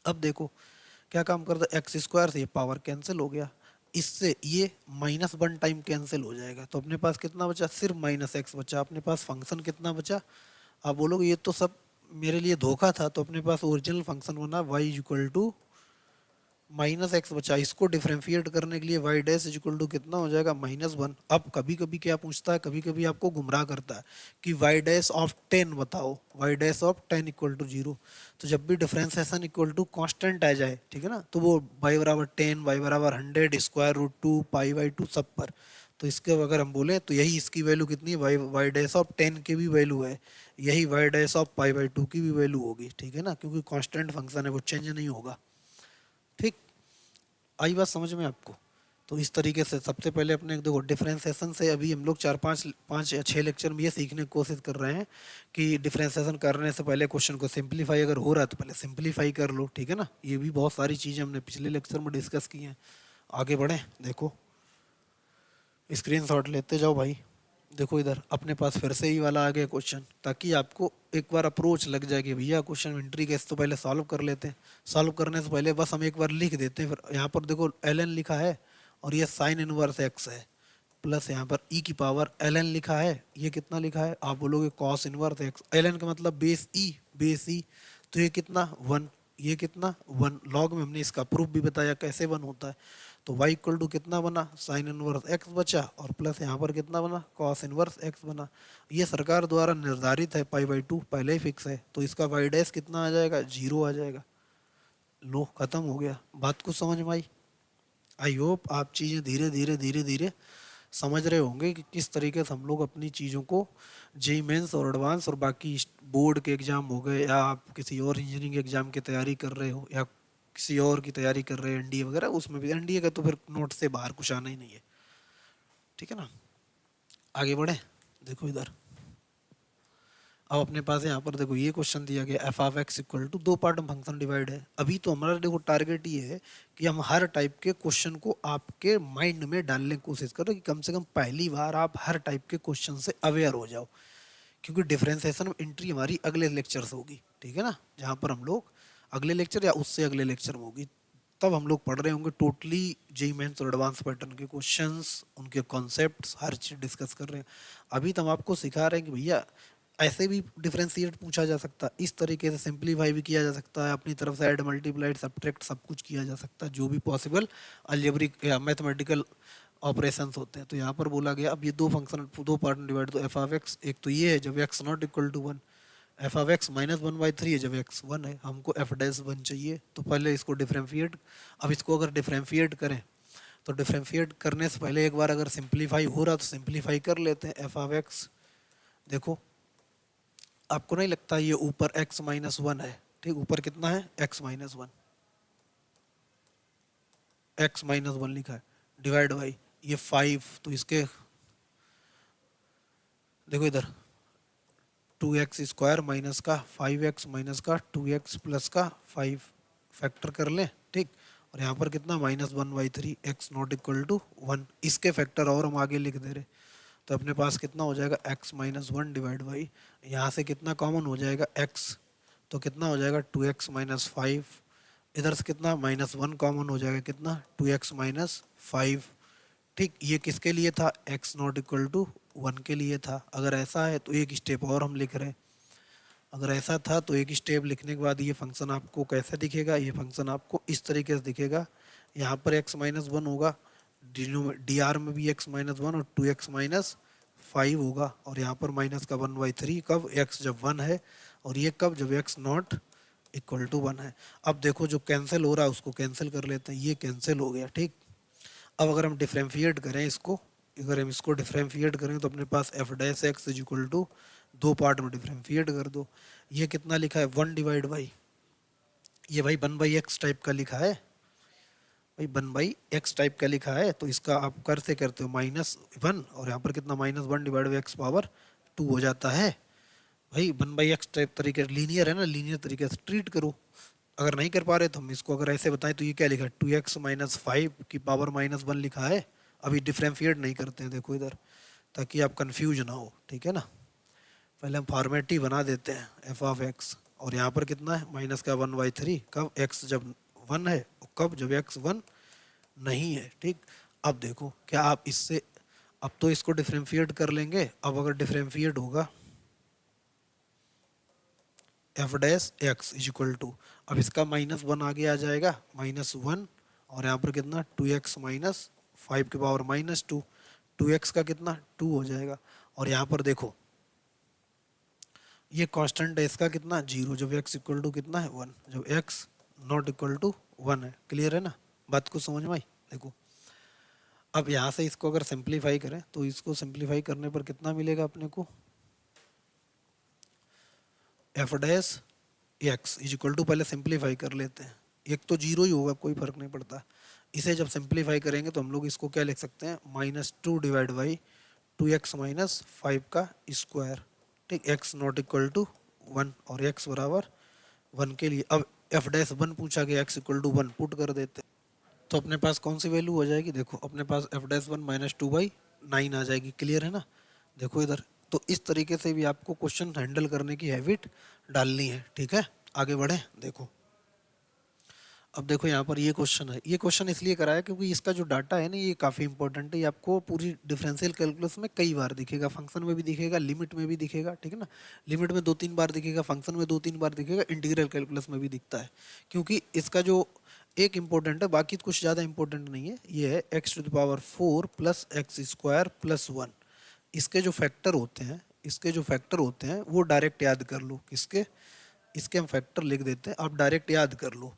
अब देखो क्या काम करता, एक्स स्क्वायर से ये पावर कैंसिल हो गया, इससे ये माइनस 1 टाइम कैंसिल हो जाएगा। तो अपने पास कितना बचा, सिर्फ माइनस एक्स बचा। अपने पास फंक्शन कितना बचा, आप बोलोगे ये तो सब मेरे लिए धोखा था। तो अपने पास ओरिजिनल फंक्शन बना y equal to minus x बचा। इसको डिफरेंशिएट करने के लिए y डैश इक्वल टू कितना हो जाएगा, -1। अब कभी कभी क्या पूछता है, कभी कभी आपको गुमराह करता है कि y डैश ऑफ 10 बताओ, y dash of 10 equal to 0। तो जब भी डिफरेंशिएशन इक्वल टू कांस्टेंट आ जाए, ठीक है ना, तो वो y बराबर 10, y बराबर 100, स्क्वायर रूट 2, पाई बाई 2 सब पर। तो इसके अगर हम बोले तो यही इसकी वैल्यू कितनी है, y डैश ऑफ 10 की भी वैल्यू है, यही y dash of pi by 2 की भी वैल्यू होगी। ठीक है ना, क्योंकि कांस्टेंट फंक्शन है, वो चेंज नहीं होगा। ठीक, आई बात समझ में आपको। तो इस तरीके से सबसे पहले अपने देखो डिफरेंशिएशन से अभी हम लोग 4 5 या 6 लेक्चर में ये सीखने की कोशिश कर रहे हैं कि डिफरेंशिएशन करने से पहले क्वेश्चन को सिंप्लीफाई अगर हो रहा है तो पहले सिंप्लीफाई कर लो। ठीक है ना, ये भी बहुत सारी चीज़ें हमने पिछले लेक्चर में डिस्कस की हैं। आगे बढ़ें, देखो स्क्रीनशॉट लेते जाओ भाई। देखो इधर अपने पास फिर से ही वाला आ गया क्वेश्चन, ताकि आपको एक बार अप्रोच लग जाए कि भैया क्वेश्चन एंट्री केस तो पहले सॉल्व कर लेते हैं। सॉल्व करने से पहले बस हम एक बार लिख देते हैं। फिर यहाँ पर देखो एल एन लिखा है और ये साइन इनवर्स एक्स है, प्लस यहाँ पर ई की पावर एल एन लिखा है। ये कितना लिखा है, आप बोलोगे cos inverse x. L n का मतलब बेस ई, बेस ई। तो ये कितना 1, ये कितना 1। लॉग में हमने इसका प्रूफ भी बताया कैसे 1 होता है। तो y इक्वल टू कितना बना, साइन इनवर्स x बचा, और प्लस यहाँ पर कितना बना, कॉस इनवर्स x बना। ये सरकार द्वारा निर्धारित है, पाई बाई 2 पहले ही फिक्स है। तो इसका y डैश कितना आ जाएगा, 0 आ जाएगा। लो, खत्म हो गया। बात कुछ समझ में आई। आई होप आप चीज़ें धीरे धीरे धीरे धीरे समझ रहे होंगे कि किस तरीके से हम लोग अपनी चीज़ों को जेई मेंस और एडवांस और बाकी बोर्ड के एग्ज़ाम हो गए, या आप किसी और इंजीनियरिंग एग्ज़ाम की तैयारी कर रहे हो, या किसी और की तैयारी कर रहे हैं एनडीए वगैरह, उसमें भी एनडीए का तो फिर नोट से बाहर कुछ आना ही नहीं है। ठीक है ना, आगे बढ़े। देखो इधर अब अपने पास यहाँ पर देखो ये क्वेश्चन दिया गया, F of x equal to 2 part में फंक्शन डिवाइड है। अभी तो हमारा देखो टारगेट ये है कि हम हर टाइप के क्वेश्चन को आपके माइंड में डालने की कोशिश करो, कि कम से कम पहली बार आप हर टाइप के क्वेश्चन से अवेयर हो जाओ। क्योंकि डिफरेंशिएशन एंट्री हमारी अगले लेक्चर से होगी। ठीक है ना, जहाँ पर हम लोग अगले लेक्चर या उससे अगले लेक्चर में होगी, तब हम लोग पढ़ रहे होंगे टोटली जेईई मेंस और एडवांस पैटर्न के क्वेश्चंस, उनके कॉन्सेप्ट्स, हर चीज़ डिस्कस कर रहे हैं। अभी तो हम आपको सिखा रहे हैं कि भैया ऐसे भी डिफरेंशिएट पूछा जा सकता है, इस तरीके से सिंप्लीफाई भी किया जा सकता है, अपनी तरफ से ऐड मल्टीप्लाइड सब्ट्रैक्ट सब कुछ किया जा सकता है, जो भी पॉसिबल अलजेब्रिक या मैथमेटिकल ऑपरेशंस होते हैं। तो यहाँ पर बोला गया अब ये 2 फंक्शन 2 पार्ट में डिवाइड, तो एफ ऑफ एक्स एक तो ये है जब x not equal to 1, f of x -1/3 है जब एक्स 1 है। हमको एफ डैश 1 चाहिए, तो पहले इसको डिफरेंशिएट। अब इसको अगर डिफरेंशिएट करें तो डिफरेंशिएट करने से पहले एक बार अगर सिंप्लीफाई हो रहा तो सिंप्लीफाई कर लेते हैं। एफ ऑफ एक्स देखो, आपको नहीं लगता ये ऊपर x -1 है, ठीक, ऊपर कितना है x -1, एक्स माइनस वन लिखा है डिवाइड बाई ये 5, तो इसके देखो इधर 2x² माइनस का 5x माइनस का 2x प्लस का 5 फैक्टर कर लें, ठीक। और यहाँ पर कितना -1/3 x नॉट इक्वल टू 1, इसके फैक्टर और हम आगे लिख दे रहे, तो अपने पास कितना हो जाएगा x minus one divide by यहाँ से कितना कॉमन हो जाएगा x, तो कितना हो जाएगा 2x माइनस 5, इधर से कितना -1 कॉमन हो जाएगा कितना 2x माइनस 5, ठीक। ये किसके लिए था x नॉट इक्वल टू 1 के लिए था। अगर ऐसा है तो एक स्टेप और हम लिख रहे हैं, अगर ऐसा था तो एक स्टेप लिखने के बाद ये फंक्शन आपको कैसे दिखेगा, ये फंक्शन आपको इस तरीके से दिखेगा, यहाँ पर x माइनस वन होगा, डी आर में भी x माइनस वन और 2x माइनस 5 होगा, और यहाँ पर माइनस का 1/3 कब x जब 1 है, और ये कब जब x नॉट इक्वल टू 1 है। अब देखो जो कैंसिल हो रहा है उसको कैंसिल कर लेते हैं, ये कैंसिल हो गया, ठीक। अब अगर हम डिफरेंशिएट करें इसको, अगर हम इसको डिफरेंशिएट करें तो अपने पास f dash x is equal to दो पार्ट में डिफरेंशिएट कर दो, ये कितना लिखा है 1 डिवाइड बाई, ये भाई 1/x टाइप का लिखा है, भाई 1/x टाइप का लिखा है, तो इसका आप करते करते हो -1 और यहाँ पर कितना -1 डिवाइड बाई x पावर 2 हो जाता है। भाई 1/x टाइप तरीके लीनियर है ना, लीनियर तरीके से ट्रीट करो। अगर नहीं कर पा रहे तो हम इसको अगर ऐसे बताएं तो ये क्या लिखा है 2x माइनस 5 की पावर -1 लिखा है। अभी डिफरेंशिएट नहीं करते हैं, देखो इधर, ताकि आप कंफ्यूज ना हो, ठीक है ना। पहले हम फॉर्मेट ही बना देते हैं एफ ऑफ एक्स, और यहाँ पर कितना है माइनस का 1/3 कब x जब 1 है और कब जब x 1 नहीं है, ठीक। अब देखो क्या आप इससे, अब तो इसको डिफरेंशिएट कर लेंगे, अब अगर डिफरेंशिएट होगा f dash x is equal to, अब इसका -1 आगे आ जाएगा -1, और यहाँ पर कितना 2x माइनस 5 के पावर -2, 2x का कितना 2 हो जाएगा, और यहाँ पर देखो ये कांस्टेंट है इसका कितना 0, जब x इक्वल टू कितना है 1, जब x नॉट इक्वल टू 1 है। क्लियर है ना, बात को समझ में आई। देखो अब यहाँ से इसको अगर सिंप्लीफाई करें तो इसको सिंप्लीफाई करने पर कितना मिलेगा अपने को, f dash x is equal to, पहले सिंप्लीफाई कर लेते हैं, एक तो 0 ही होगा कोई फर्क नहीं पड़ता। इसे जब सिंप्लीफाई करेंगे तो हम लोग इसको क्या लिख सकते हैं -2 डिवाइड बाई 2x माइनस 5 का स्क्वायर, ठीक। x नॉट इक्वल टू 1 और x बराबर 1 के लिए अब एफ डैश 1 पूछा गया, x इक्वल टू 1 पुट कर देते, तो अपने पास कौन सी वैल्यू हो जाएगी, देखो अपने पास एफ डैश 1 -2/9 आ जाएगी। क्लियर है ना, देखो इधर। तो इस तरीके से भी आपको क्वेश्चन हैंडल करने की हैबिट डालनी है, ठीक है। आगे बढ़े, देखो अब देखो यहाँ पर ये क्वेश्चन है, ये क्वेश्चन इसलिए कराया क्योंकि इसका जो डाटा है ना ये काफ़ी इंपॉर्टेंट है, ये आपको पूरी डिफरेंशियल कैलकुलस में कई बार दिखेगा, फंक्शन में भी दिखेगा, लिमिट में भी दिखेगा, ठीक है ना। लिमिट में 2-3 बार दिखेगा, फंक्शन में 2-3 बार दिखेगा, इंटीग्रल कैलकुलस में भी दिखता है, क्योंकि इसका जो एक इम्पोर्टेंट है, बाकी कुछ ज़्यादा इंपॉर्टेंट नहीं है, ये है x⁴ प्लस x² प्लस 1। इसके जो फैक्टर होते हैं, इसके जो फैक्टर होते हैं वो डायरेक्ट याद कर लो, किसके, इसके हम फैक्टर लिख देते हैं, आप डायरेक्ट याद कर लो।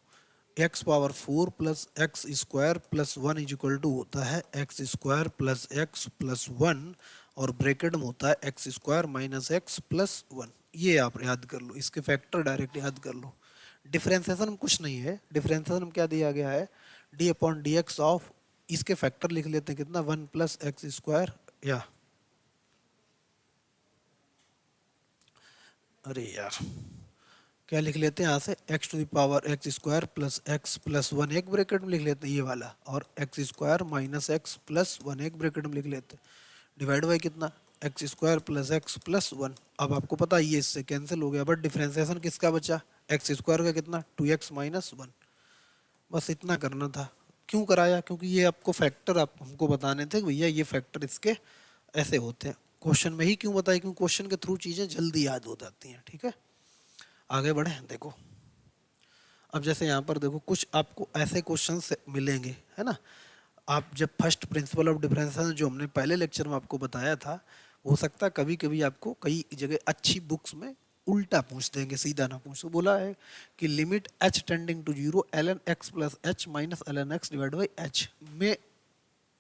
x⁴ plus x² plus 1 is equal to होता है x² प्लस x प्लस 1, और ब्रैकेट में होता है x² माइनस x प्लस 1। ये आप याद कर लो, इसके फैक्टर डायरेक्ट याद कर लो। डिफरेंशिएशन में कुछ नहीं है, डिफरेंशिएशन में क्या दिया गया है d/dx ऑफ, इसके फैक्टर लिख लेते हैं कितना 1 प्लस x², या अरे यार क्या लिख लेते हैं यहाँ से x⁴ प्लस x प्लस 1 एक ब्रैकेट में लिख लेते हैं ये वाला, और x² माइनस x प्लस 1 एक ब्रैकेट में लिख लेते हैं, डिवाइड बाई कितना x² प्लस x प्लस 1। अब आपको पता है ये इससे कैंसिल हो गया, बट डिफरेंशिएशन किसका बचा x² का कितना 2x माइनस 1। बस इतना करना था। क्यों कराया, क्योंकि ये आपको फैक्टर आप हमको बताने थे भैया ये फैक्टर इसके ऐसे होते हैं। क्वेश्चन में ही क्यों बताया, क्योंकि क्वेश्चन के थ्रू चीज़ें जल्दी याद हो जाती हैं, ठीक है। आगे बढ़े, देखो अब जैसे यहाँ पर देखो कुछ आपको ऐसे क्वेश्चंस मिलेंगे, है ना। आप जब फर्स्ट प्रिंसिपल ऑफ डिफरेंशिएशन जो हमने पहले लेक्चर में आपको बताया था, हो सकता है कभी कभी आपको कई जगह अच्छी बुक्स में उल्टा पूछ देंगे, सीधा ना पूछ। बोला है कि limit h tending to 0 ln x plus h minus ln x divide by h में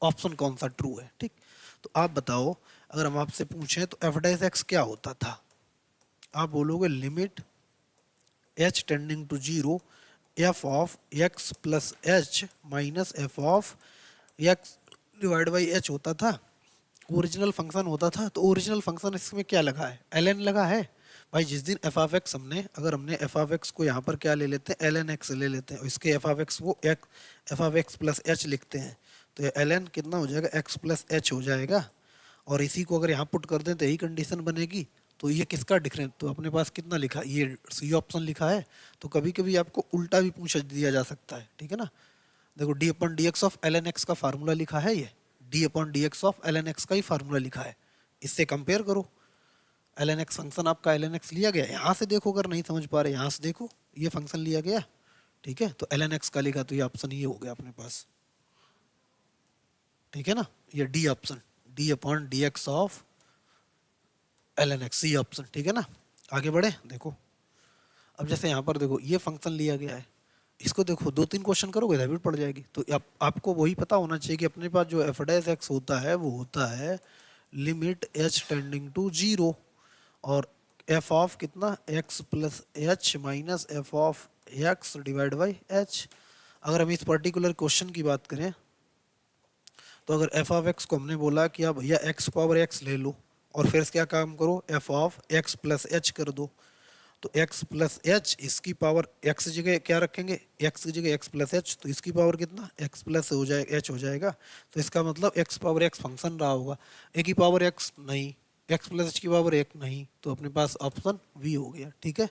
ऑप्शन कौन सा ट्रू है, ठीक। तो आप बताओ, अगर हम आपसे पूछें तो एफ डैश एक्स क्या होता था, आप बोलोगे limit h tending to 0 f of x plus h minus f of x divide by h होता था, ओरिजिनल फंक्शन होता था। तो ओरिजिनल फंक्शन इसमें क्या लगा है, एल एन लगा है भाई। जिस दिन एफ ऑफ एक्स हमने, अगर हमने एफ ऑफ एक्स को यहाँ पर क्या ले लेते हैं, एल एन एक्स ले लेते हैं, और इसके एफ ऑफ एक्स को F of x plus H लिखते हैं, तो ये एल एन कितना हो जाएगा, एक्स प्लस एच हो जाएगा। और इसी को अगर यहाँ पुट कर दें तो यही कंडीशन बनेगी। तो ये किसका डिफरेंस, तो अपने पास कितना लिखा, ये सी ऑप्शन लिखा है। तो कभी कभी आपको उल्टा भी पूछ दिया जा सकता है, ठीक है ना। देखो d upon d x of l n x का फार्मूला लिखा है, ये d upon d x of l n x का ही फार्मूला लिखा है। इससे कंपेयर करो, एल एन एक्स फंक्शन आपका एल एन एक्स लिया गया, यहाँ से देखो, अगर नहीं समझ पा रहे यहाँ से देखो, ये फंक्शन लिया गया, ठीक है। तो एल एन एक्स का लिखा, तो ये ऑप्शन ये हो गया अपने पास, ठीक है ना। ये d option, d upon d x of l n x, c option, ठीक है ना। आगे बढ़े, देखो अब जैसे यहाँ पर देखो ये फंक्शन लिया गया है, इसको देखो 2-3 क्वेश्चन करोगे हैबिट पड़ जाएगी। तो आपको वही पता होना चाहिए कि अपने पास जो एफ डैश एक्स होता है वो होता है लिमिट एच टेंडिंग टू 0, और एफ ऑफ कितना, x plus h minus f of x divide by H. अगर हम इस पर्टिकुलर क्वेश्चन की बात करें, तो अगर एफ ऑफ एक्स को हमने बोला कि आप भैया एक्स पावर एक्स ले लो, और फिर क्या काम करो, F of x plus H कर दो। तो x प्लस एच, इसकी पावर x की जगह क्या रखेंगे, x की जगह x प्लस एच, तो इसकी पावर कितना, x प्लस हो जाएगा h हो जाएगा। तो इसका मतलब x पावर x फंक्शन रहा होगा, a की पावर x नहीं, x प्लस h की पावर 1 नहीं, तो अपने पास ऑप्शन v हो गया, ठीक है।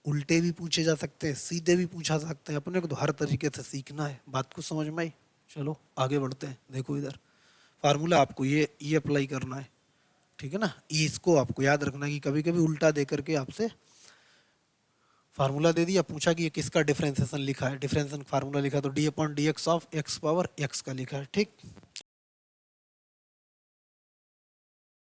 उल्टे भी पूछे जा सकते हैं, सीधे भी पूछा सकते हैं, अपने को तो हर तरीके से सीखना है। बात को समझ में आई, चलो आगे बढ़ते हैं। देखो इधर फार्मूला आपको ये अप्लाई करना है, ठीक है ना। इसको आपको याद रखना है कि कभी कभी उल्टा दे करके आपसे फार्मूला दे दिया, पूछा कि ये किसका डिफरेंशिएशन लिखा है, डिफरेंशिएशन फार्मूला लिखा, तो D upon d x of x power x का लिखा है, ठीक।